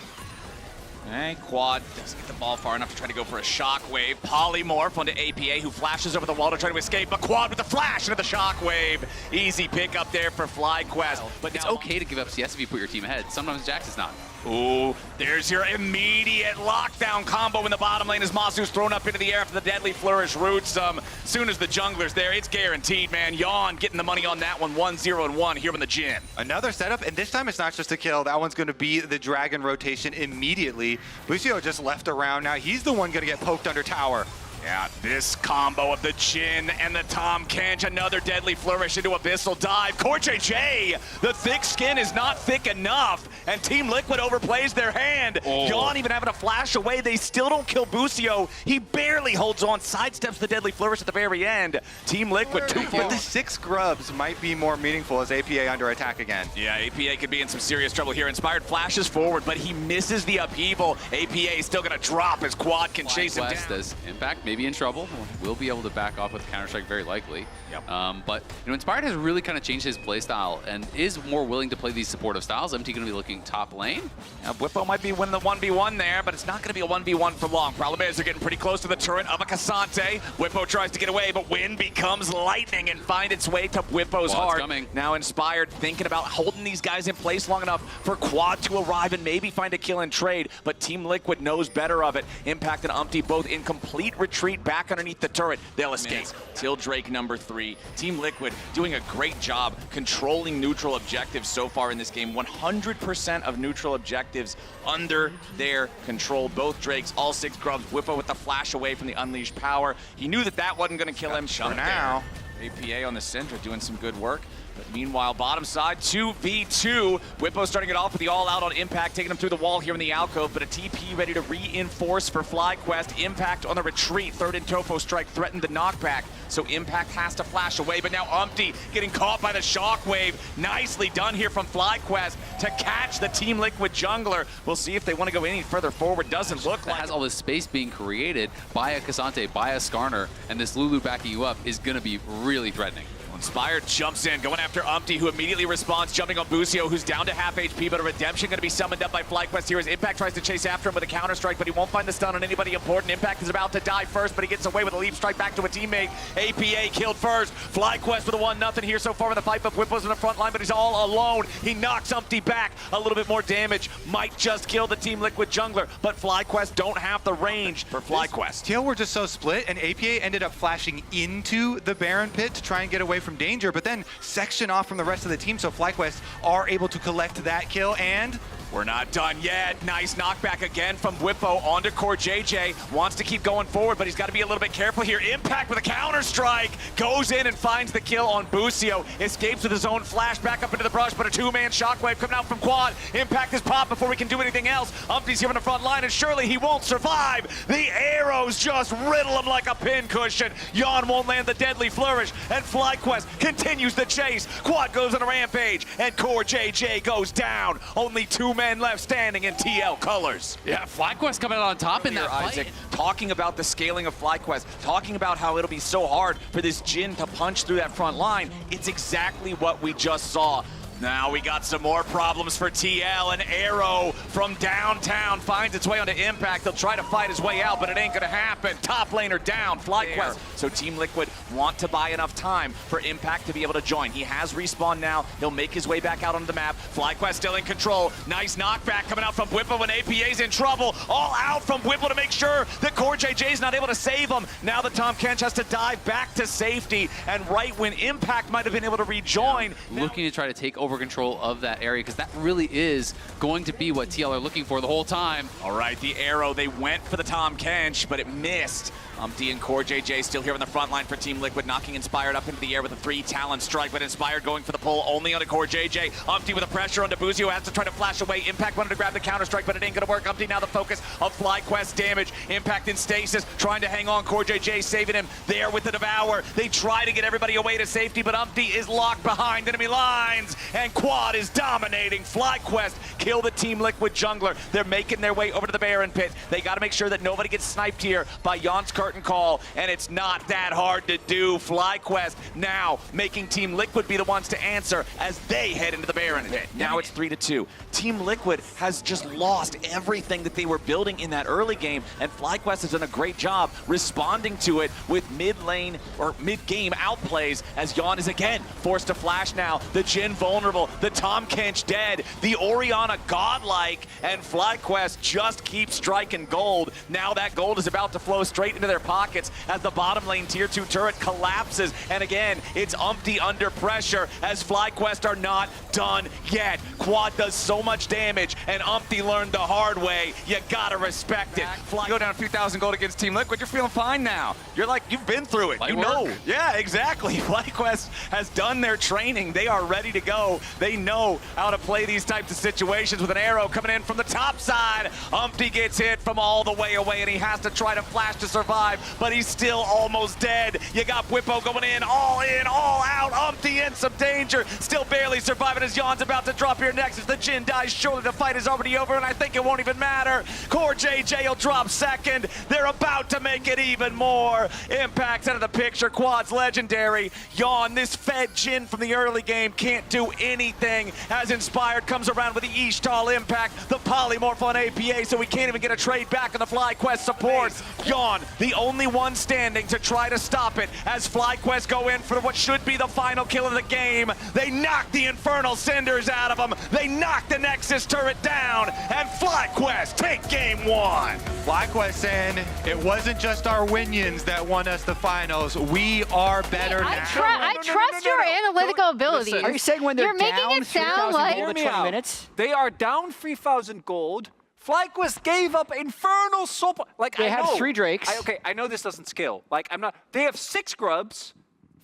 Okay, Quad doesn't get the ball far enough to try to go for a shockwave. Polymorph onto APA, who flashes over the wall to try to escape, but Quad with the flash into the shockwave. Easy pick up there for FlyQuest. But it's okay to give up CS if you put your team ahead. Sometimes Jax is not. Ooh, there's your immediate lockdown combo in the bottom lane as Masu's thrown up into the air after the deadly flourish roots. Soon as the jungler's there, it's guaranteed, man. Yon getting the money on that one, 1-0-1 here in the gym. Another setup, and this time it's not just a kill. That one's going to be the Dragon rotation immediately. Lucio just left around now. He's the one going to get poked under tower. Yeah, this combo of the Jhin and the Tom Kench, another deadly flourish into Abyssal Dive. Core JJ, the thick skin is not thick enough, and Team Liquid overplays their hand. Yon even having a flash away, they still don't kill Busio. He barely holds on, sidesteps the deadly flourish at the very end. Team Liquid, 2 But the 6 grubs might be more meaningful as APA under attack again. Yeah, APA could be in some serious trouble here. Inspired flashes forward, but he misses the upheaval. APA is still gonna drop as Quad can chase him down. Does Impact maybe in trouble. We'll be able to back off with Counter-Strike very likely. Yep. But Inspired has really kind of changed his play style and is more willing to play these supportive styles. MT going to be looking top lane. Now, Bwipo might be winning the 1v1 there, but it's not going to be a 1v1 for long. Problem is, they're getting pretty close to the turret of a Cassante. Bwipo tries to get away, but wind becomes lightning and find its way to Bwipo's heart. Coming. Now Inspired thinking about holding these guys in place long enough for Quad to arrive and maybe find a kill and trade, but Team Liquid knows better of it. Impact and Umpty both in complete retreat back underneath the turret. They'll escape. Till Drake number 3. Team Liquid doing a great job controlling neutral objectives so far in this game. 100% of neutral objectives under their control. Both Drakes, all 6 grubs. Bwipo with the flash away from the unleashed power. He knew that that wasn't going to kill him. For now. APA on the center doing some good work. But meanwhile, bottom side, 2v2. Bwipo starting it off with the all-out on Impact, taking him through the wall here in the alcove, but a TP ready to reinforce for FlyQuest. Impact on the retreat. Third and Tofo strike threatened the knockback, so Impact has to flash away, but now Umpty getting caught by the shockwave. Nicely done here from FlyQuest to catch the Team Liquid jungler. We'll see if they want to go any further forward. Doesn't look like it. Has all this space being created by a Cassante, by a Skarner, and this Lulu backing you up is going to be really threatening. Inspired jumps in, going after Umpty, who immediately responds, jumping on Busio, who's down to half HP, but a redemption going to be summoned up by FlyQuest here as Impact tries to chase after him with a counter-strike, but he won't find the stun on anybody important. Impact is about to die first, but he gets away with a leap strike back to a teammate. APA killed first. FlyQuest with a 1-0 here so far in the fight, but Bwipo's in the front line, but he's all alone. He knocks Umpty back. A little bit more damage. Might just kill the Team Liquid jungler, but FlyQuest don't have the range for FlyQuest. TL were just so split, and APA ended up flashing into the Baron pit to try and get away from danger, but then section off from the rest of the team, so FlyQuest are able to collect that kill, and we're not done yet. Nice knockback again from Bwipo onto Core JJ. Wants to keep going forward, but he's got to be a little bit careful here. Impact with a counter-strike. Goes in and finds the kill on Busio. Escapes with his own flash back up into the brush, but a 2-man shockwave coming out from Quad. Impact is popped before we can do anything else. Umpty's here on the front line, and surely he won't survive. The arrows just riddle him like a pincushion. Yon won't land the deadly flourish, and FlyQuest continues the chase. Quad goes on a rampage, and Core JJ goes down. Only 2 men left standing in TL colors. Yeah, FlyQuest coming out on top in that fight. Isaac, talking about the scaling of FlyQuest, talking about how it'll be so hard for this Jhin to punch through that front line. It's exactly what we just saw. Now we got some more problems for TL. An arrow from downtown finds its way onto Impact. They'll try to fight his way out, but it ain't gonna happen. Top laner down, FlyQuest. So Team Liquid want to buy enough time for Impact to be able to join. He has respawn now. He'll make his way back out onto the map. FlyQuest still in control. Nice knockback coming out from Whippo when APA's in trouble. All out from Whippo to make sure that Core JJ's not able to save him. Now the Tahm Kench has to dive back to safety, and right when Impact might have been able to rejoin. Looking to try to take over control of that area, because that really is going to be what TL are looking for the whole time. All right, the arrow, they went for the Tahm Kench, but it missed. D and Core JJ still here on the front line for Team Liquid, knocking Inspired up into the air with a 3 Talon strike, but Inspired going for the pull only onto Core JJ. Umpty with a pressure onto Buzio, has to try to flash away. Impact wanted to grab the counter strike, but it ain't gonna work. Umpty now the focus of FlyQuest damage. Impact in stasis, trying to hang on. Core JJ saving him there with the Devour. They try to get everybody away to safety, but Umpty is locked behind enemy lines, and Quad is dominating. FlyQuest kill the Team Liquid jungler. They're making their way over to the Baron pit. They gotta make sure that nobody gets sniped here by Jan's curtain call, and it's not that hard to do. FlyQuest now making Team Liquid be the ones to answer as they head into the Baron pit. Now it's 3-2. Team Liquid has just lost everything that they were building in that early game, and FlyQuest has done a great job responding to it with mid-lane or mid-game outplays as Jan is again forced to flash now. The Jhin vulnerable, the Tahm Kench dead, the Orianna godlike, and FlyQuest just keeps striking gold. Now that gold is about to flow straight into their pockets as the bottom lane tier 2 turret collapses, and again it's Umpty under pressure as FlyQuest are not done yet. Quad does so much damage, and Umpty learned the hard way. You gotta respect it. Fly go down a few thousand gold against Team Liquid, you're feeling fine now. You're like, you've been through it. Light you work. know. Yeah, exactly. FlyQuest has done their training. They are ready to go. They know how to play these types of situations with an arrow coming in from the top side. Umpty gets hit from all the way away, and he has to try to flash to survive, but he's still almost dead. You got Whippo going in, all out. Umpty in some danger, still barely surviving as Jan's about to drop here next. As the Jhin dies, surely the fight is already over, and I think it won't even matter. Core JJ will drop second. They're about to make it even more. Impact's out of the picture. Quad's legendary. Jan, this fed Jhin from the early game, can't do anything. As Inspired comes around with the Ishtal impact, the polymorph on APA, so we can't even get a trade back on the FlyQuest support. Jan, the only one standing to try to stop it as FlyQuest go in for what should be the final kill of the game. They knock the Infernal Cinders out of them. They knock the Nexus turret down, and FlyQuest take game 1. FlyQuest saying it wasn't just our Winions that won us the finals. We are better now. I trust your analytical abilities. Are you saying when they're You're making down it sound 3,000 like gold in 20 minutes? They are down 3,000 gold. FlyQuest gave up Infernal support. Like, They I have know. 3 Drakes. I know this doesn't scale. Like, I'm not. They have 6 grubs.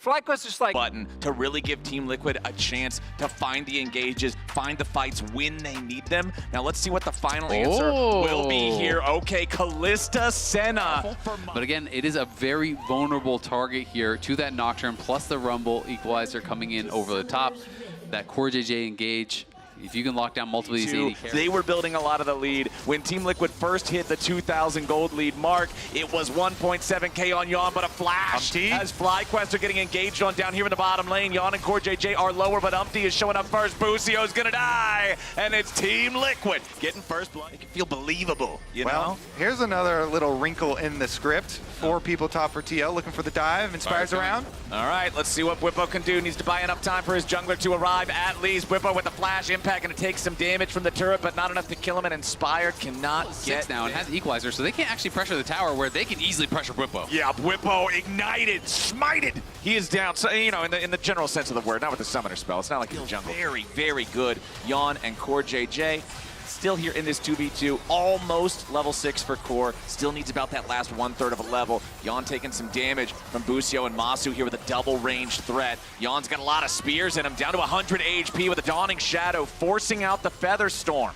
FlyQuest is like button to really give Team Liquid a chance to find the engages, find the fights when they need them. Now let's see what the final answer will be here. Okay, Callista Senna. But again, it is a very vulnerable target here to that Nocturne, plus the Rumble Equalizer coming in over the top. That Core JJ engage. If you can lock down multiple of these 80 carries. They were building a lot of the lead. When Team Liquid first hit the 2,000 gold lead mark, it was 1.7k on Jan, but a flash as FlyQuest are getting engaged on down here in the bottom lane. Jan and Core JJ are lower, but Umpty is showing up first. Busio's gonna die, and it's Team Liquid getting first blood. It can feel believable, you know? Here's another little wrinkle in the script. 4 people top for TL, looking for the dive. Inspires around. All right, let's see what Whippo can do. Needs to buy enough time for his jungler to arrive at least. Whippo with the flash impact, going to take some damage from the turret, but not enough to kill him, and Inspired cannot get now and has Equalizer, so they can't actually pressure the tower where they can easily pressure Whippo. Yeah, Whippo ignited, smited. He is down, so, you know, in the general sense of the word, not with the summoner spell. It's not like he's jungle. Very, very good. Jan and Core JJ. Still here in this 2v2, almost level 6 for Core. Still needs about that last 1/3 of a level. Jan taking some damage from Busio and Masu here with a double ranged threat. Jan's got a lot of spears in him, down to 100 HP with a Dawning Shadow, forcing out the Feather Storm.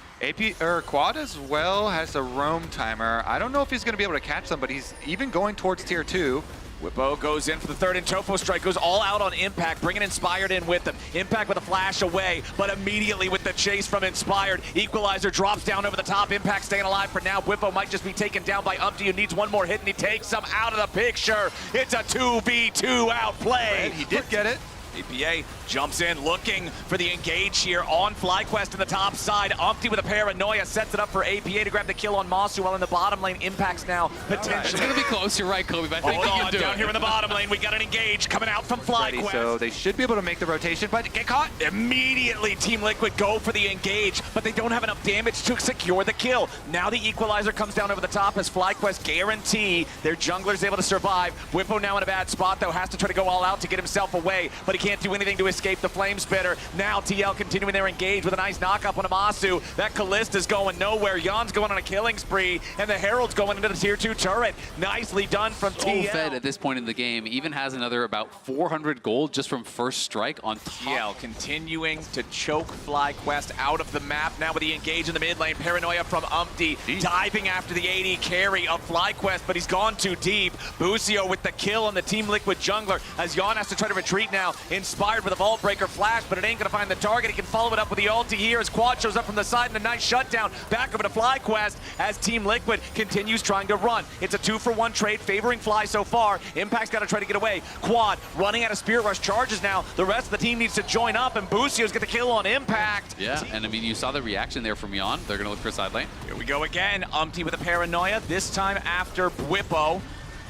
Quad as well has a roam timer. I don't know if he's going to be able to catch them, but he's even going towards tier 2. Whippo goes in for the third, and Tofo Strike goes all out on Impact, bringing Inspired in with them. Impact with a flash away, but immediately with the chase from Inspired, Equalizer drops down over the top. Impact staying alive for now. Whippo might just be taken down by Umpty, who needs one more hit, and he takes him out of the picture. It's a 2v2 outplay. And he did get it. APA jumps in, looking for the engage here on FlyQuest in the top side. Umpty with a paranoia sets it up for APA to grab the kill on Masu, while in the bottom lane, Impact's now potentially. It's going to be close, you're right, Kobe, but I think Hold he on, can do down it. here in the bottom lane, we got an engage coming out from FlyQuest. So they should be able to make the rotation, but get caught. Immediately, Team Liquid go for the engage, but they don't have enough damage to secure the kill. Now the equalizer comes down over the top as FlyQuest guarantee their jungler's able to survive. Whippo now in a bad spot, though, has to try to go all out to get himself away, but he can't do anything to escape the flame spitter. Now TL continuing their engage with a nice knock-up on Amasu. That Kallista's going nowhere. Jan's going on a killing spree, and the Herald's going into the tier 2 turret. Nicely done from TL. Fed at this point in the game even has another about 400 gold just from first strike on top. TL continuing to choke FlyQuest out of the map. Now with the engage in the mid lane, paranoia from Umpty, diving after the AD carry of FlyQuest, but he's gone too deep. Busio with the kill on the Team Liquid jungler as Jan has to try to retreat now, inspired with a Vault Breaker flash, but it ain't gonna find the target. He can follow it up with the ulti here as Quad shows up from the side and a nice shutdown back over to FlyQuest as Team Liquid continues trying to run. It's a 2-for-1 trade favoring Fly so far. Impact's got to try to get away. Quad running out of Spirit Rush charges now. The rest of the team needs to join up, and Busio's get the kill on Impact. Yeah, and I mean, you saw the reaction there from Jan. They're going to look for a side lane. Here we go again. Umpty with a paranoia, this time after Whippo.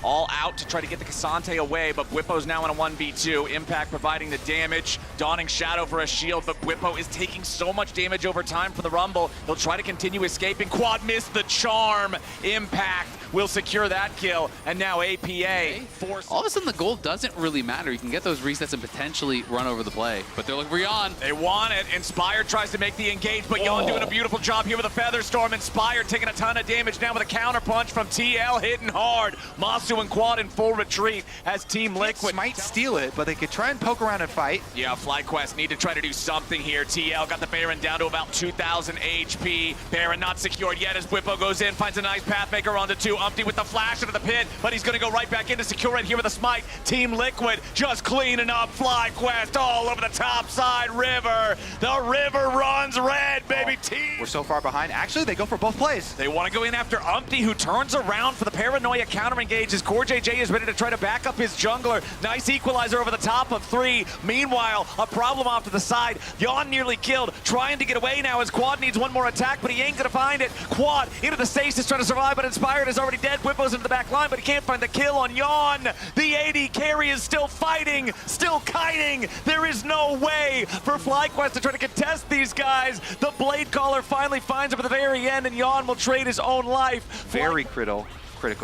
All out to try to get the Cassante away, but Whippo's now in a 1v2. Impact providing the damage, donning Shadow for a shield, but Whippo is taking so much damage over time for the Rumble. He'll try to continue escaping. Quad missed the charm. Impact will secure that kill, and now APA forces. All of a sudden, the gold doesn't really matter. You can get those resets and potentially run over the play, but they're looking for Jan. They want it. Inspired tries to make the engage, but Jan doing a beautiful job here with a Feather Storm. Inspired taking a ton of damage now with a counter punch from TL, hitting hard. Masu and Quad in full retreat as Team Liquid might steal it, but they could try and poke around and fight. Yeah, FlyQuest need to try to do something here. TL got the Baron down to about 2,000 HP. Baron not secured yet as Whippo goes in, finds a nice Pathmaker onto 2. Umpty with the flash into the pit, but he's going to go right back in to secure it here with a smite. Team Liquid just cleaning up FlyQuest all over the top side. River. The river runs red, baby. Team. We're so far behind. Actually, they go for both plays. They want to go in after Umpty, who turns around for the paranoia counter engage as Core JJ is ready to try to back up his jungler. Nice equalizer over the top of 3. Meanwhile, a problem off to the side. Jan nearly killed, trying to get away now as Quad needs one more attack, but he ain't gonna find it. Quad into the stasis trying to survive, but Inspired is already dead. Whippo's into the back line, but he can't find the kill on Jan. The AD carry is still fighting, still kiting. There is no way for FlyQuest to try to contest these guys. The Blade Caller finally finds him at the very end, and Jan will trade his own life. Very critical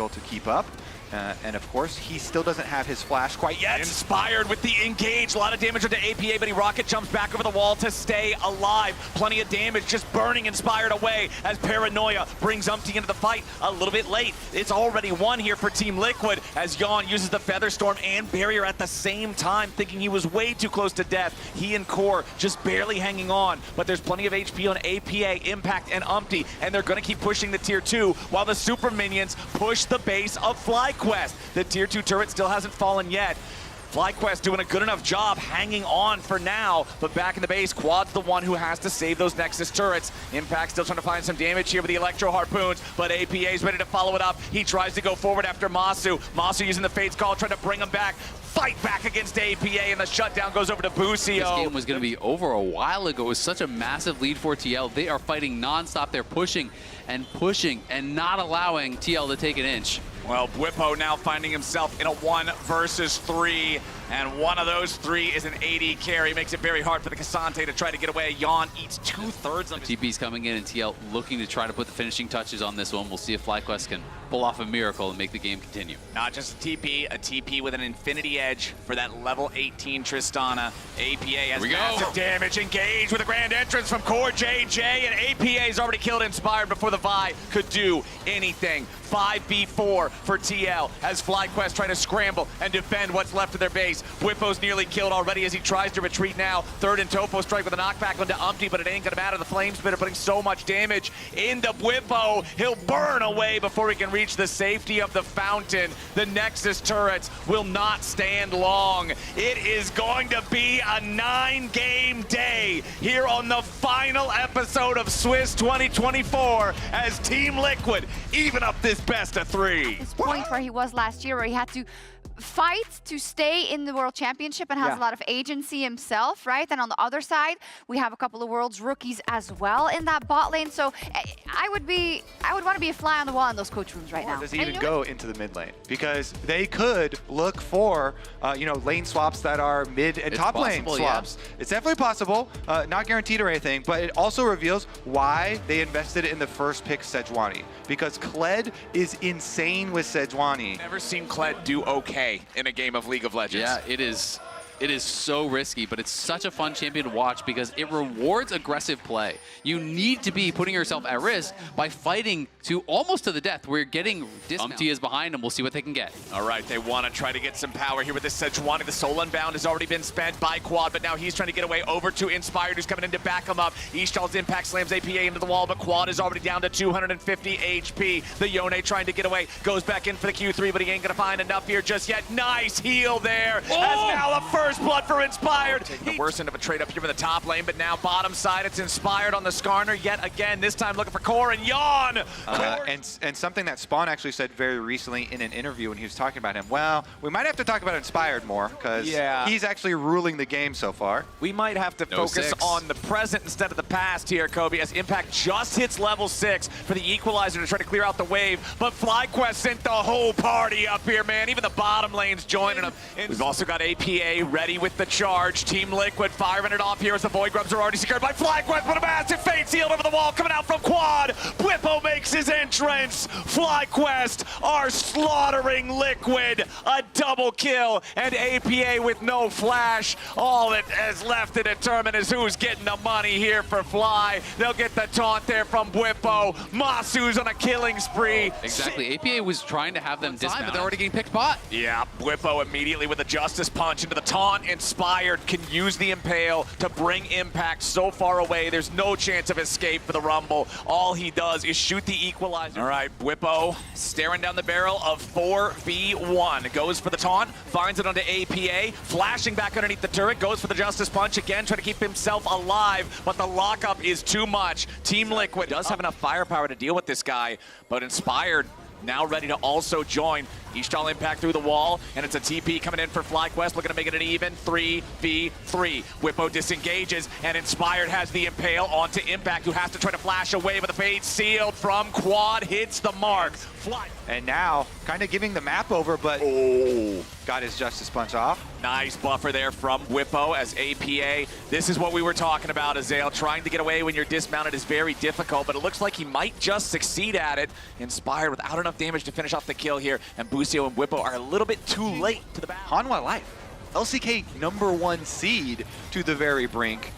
to keep up. And of course, he still doesn't have his flash quite yet. Inspired with the engage. A lot of damage onto APA, but he rocket jumps back over the wall to stay alive. Plenty of damage, just burning Inspired away as Paranoia brings Umpty into the fight a little bit late. It's already won here for Team Liquid as Jan uses the Feather Storm and Barrier at the same time, thinking he was way too close to death. He and Core just barely hanging on, but there's plenty of HP on APA, Impact, and Umpty, and they're going to keep pushing the tier 2 while the super minions push the base of FlyQuest. The tier 2 turret still hasn't fallen yet. FlyQuest doing a good enough job hanging on for now, but back in the base, Quad's the one who has to save those Nexus turrets. Impact still trying to find some damage here with the Electro Harpoons, but APA's ready to follow it up. He tries to go forward after Masu. Masu using the Fate's Call, trying to bring him back. Fight back against APA, and the shutdown goes over to Busio. This game was going to be over a while ago. It was such a massive lead for TL. They are fighting nonstop. They're pushing and not allowing TL to take an inch. Well, Whippo now finding himself in a 1 versus 3, and one of those 3 is an AD carry. Makes it very hard for the Cassante to try to get away. Jan eats 2/3 of his... TP's coming in, and TL looking to try to put the finishing touches on this one. We'll see if FlyQuest can pull off a miracle and make the game continue. Not just a TP with an infinity edge for that level 18 Tristana. APA has massive damage. Engage with a grand entrance from Core JJ, and APA's already killed Inspired before the Vi could do anything. 5v4 for TL as FlyQuest try to scramble and defend what's left of their base. Whippo's nearly killed already as he tries to retreat now. Third and Topo strike with a knockback onto Umpty, but it ain't gonna matter. The Flame Spitter putting so much damage into Whippo. He'll burn away before he can reach the safety of the fountain. The Nexus turrets will not stand long. It is going to be a 9-game day here on the final episode of Swiss 2024 as Team Liquid even up this best of 3. This point where he was last year, where he had to fight to stay in the World Championship and has a lot of agency himself, right? And on the other side, we have a couple of World's rookies as well in that bot lane. So I would want to be a fly on the wall in those coach rooms right now. Does he even go into the mid lane? Because they could look for, you know, lane swaps that are mid and top lane swaps. Yeah. It's definitely possible, not guaranteed or anything, but it also reveals why they invested in the first pick Sejuani. Because Kled is insane with Sejuani. Never seen Kled do okay in a game of League of Legends. Yeah, it is. It is so risky, but it's such a fun champion to watch because it rewards aggressive play. You need to be putting yourself at risk by fighting to almost to the death. We're getting dismounted. Is behind them. We'll see what they can get. All right, they want to try to get some power here with this Sejuani. The Soul Unbound has already been spent by Quad, but now he's trying to get away over to Inspired, who's coming in to back him up. Ishtal's impact slams APA into the wall, but Quad is already down to 250 HP. The Yone trying to get away, goes back in for the Q3, but he ain't going to find enough here just yet. Nice heal there, as now the first blood for Inspired. Taking the worst end of a trade up here in the top lane, but now bottom side, it's Inspired on the Skarner yet again, this time looking for Core and Yawn. And something that Spawn actually said very recently in an interview when he was talking about him, well, we might have to talk about Inspired more, because he's actually ruling the game so far. We might have to focus on the present instead of the past here, Kobe, as Impact just hits level 6 for the Equalizer to try to clear out the wave, but FlyQuest sent the whole party up here, man. Even the bottom lane's joining them. We've also got APA ready with the charge. Team Liquid firing it off here as the Void Grubs are already secured by FlyQuest, but a massive Fate Sealed over the wall coming out from Quad. Bwipo makes his entrance. FlyQuest are slaughtering Liquid. A double kill, and APA with no flash. All that is left to determine is who's getting the money here for Fly. They'll get the taunt there from Bwipo. Masu's on a killing spree. Exactly. APA was trying to have them dismount, but they're already getting picked bot. Yeah, Bwipo immediately with a Justice Punch into the taunt. Inspired can use the Impale to bring Impact so far away. There's no chance of escape for the Rumble. All he does is shoot the Equalizer. All right, Bwipo staring down the barrel of 4v1. Goes for the taunt, finds it onto APA, flashing back underneath the turret, goes for the Justice Punch again, trying to keep himself alive, but the lockup is too much. Team Liquid does have enough firepower to deal with this guy, but Inspired now ready to also join. Ishtal impact through the wall, and it's a TP coming in for FlyQuest, looking to make it an even 3v3. Bwipo disengages, and Inspired has the Impale onto Impact, who has to try to flash away, but the Fate Sealed from Quad hits the mark. And now, kind of giving the map over, but got his Justice Punch off. Nice buffer there from Bwipo as APA. This is what we were talking about, Azale. Trying to get away when you're dismounted is very difficult, but it looks like he might just succeed at it. Inspired without enough damage to finish off the kill here, and Busio and Bwipo are a little bit too late to the battle. Hanwha Life, LCK #1 seed to the very brink.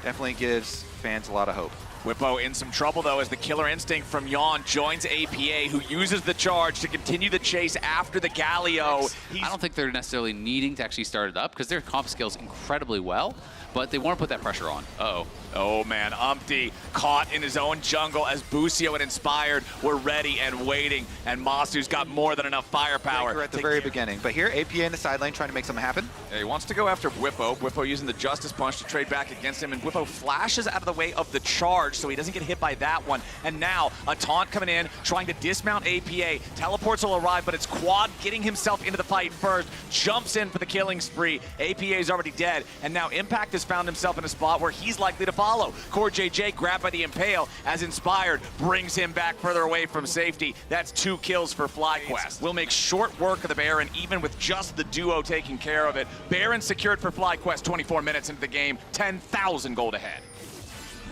Definitely gives fans a lot of hope. Bwipo in some trouble, though, as the Killer Instinct from Yawn joins APA, who uses the charge to continue the chase after the Galio. I don't think they're necessarily needing to actually start it up, because their comp scales incredibly well, but they want to put that pressure on. Uh-oh. Oh, man. Umpty caught in his own jungle as Busio and Inspired were ready and waiting, and Masu's got more than enough firepower. At the very beginning. But here, APA in the side lane trying to make something happen. Yeah, he wants to go after Bwipo. Bwipo using the Justice Punch to trade back against him, and Bwipo flashes out of the way of the charge so he doesn't get hit by that one. And now, a taunt coming in, trying to dismount APA. Teleports will arrive, but it's Quad getting himself into the fight first. Jumps in for the killing spree. APA is already dead, and now Impact has found himself in a spot where he's likely to follow. Core JJ grabbed by the Impale as Inspired brings him back further away from safety. That's 2 kills for FlyQuest. We'll make short work of the Baron, even with just the duo taking care of it. Baron secured for FlyQuest 24 minutes into the game, 10,000 gold ahead.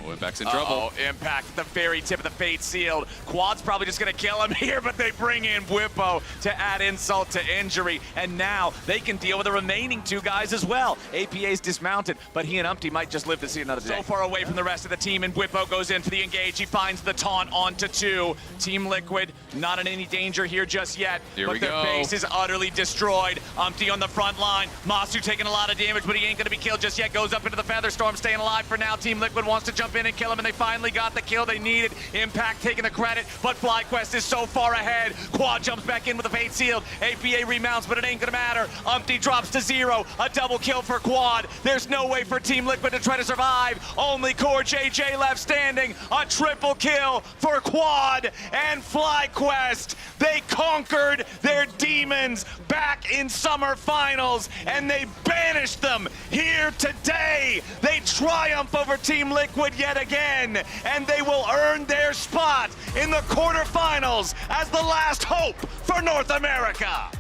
Impact's in trouble. Impact at the very tip of the Fate Sealed. Quad's probably just going to kill him here, but they bring in Bwipo to add insult to injury. And now they can deal with the remaining 2 guys as well. APA's dismounted, but he and Umpty might just live to see another day. So far away from the rest of the team, and Bwipo goes in for the engage. He finds the taunt onto 2. Team Liquid not in any danger here just yet, but their base is utterly destroyed. Umpty on the front line. Masu taking a lot of damage, but he ain't going to be killed just yet. Goes up into the Featherstorm, staying alive for now. Team Liquid wants to jump in and kill him, and they finally got the kill they needed. Impact taking the credit, but FlyQuest is so far ahead. Quad jumps back in with a Fate Sealed. APA remounts, but it ain't gonna matter. Umpty drops to 0. A double kill for Quad. There's no way for Team Liquid to try to survive. Only Core JJ left standing. A triple kill for Quad and FlyQuest. They conquered their demons back in summer finals, and they banished them here today. They triumph over Team Liquid yet again, and they will earn their spot in the quarterfinals as the last hope for North America.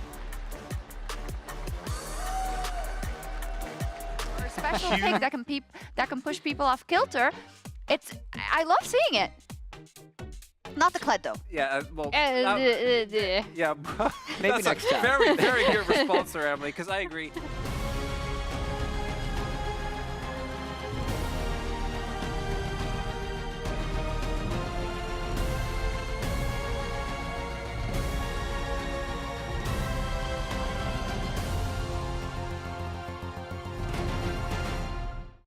A special pick that can push people off kilter. I love seeing it. Not the Kled though. Yeah, well, Yeah. yeah, Maybe next time. Very, very good response there, Emily, because I agree.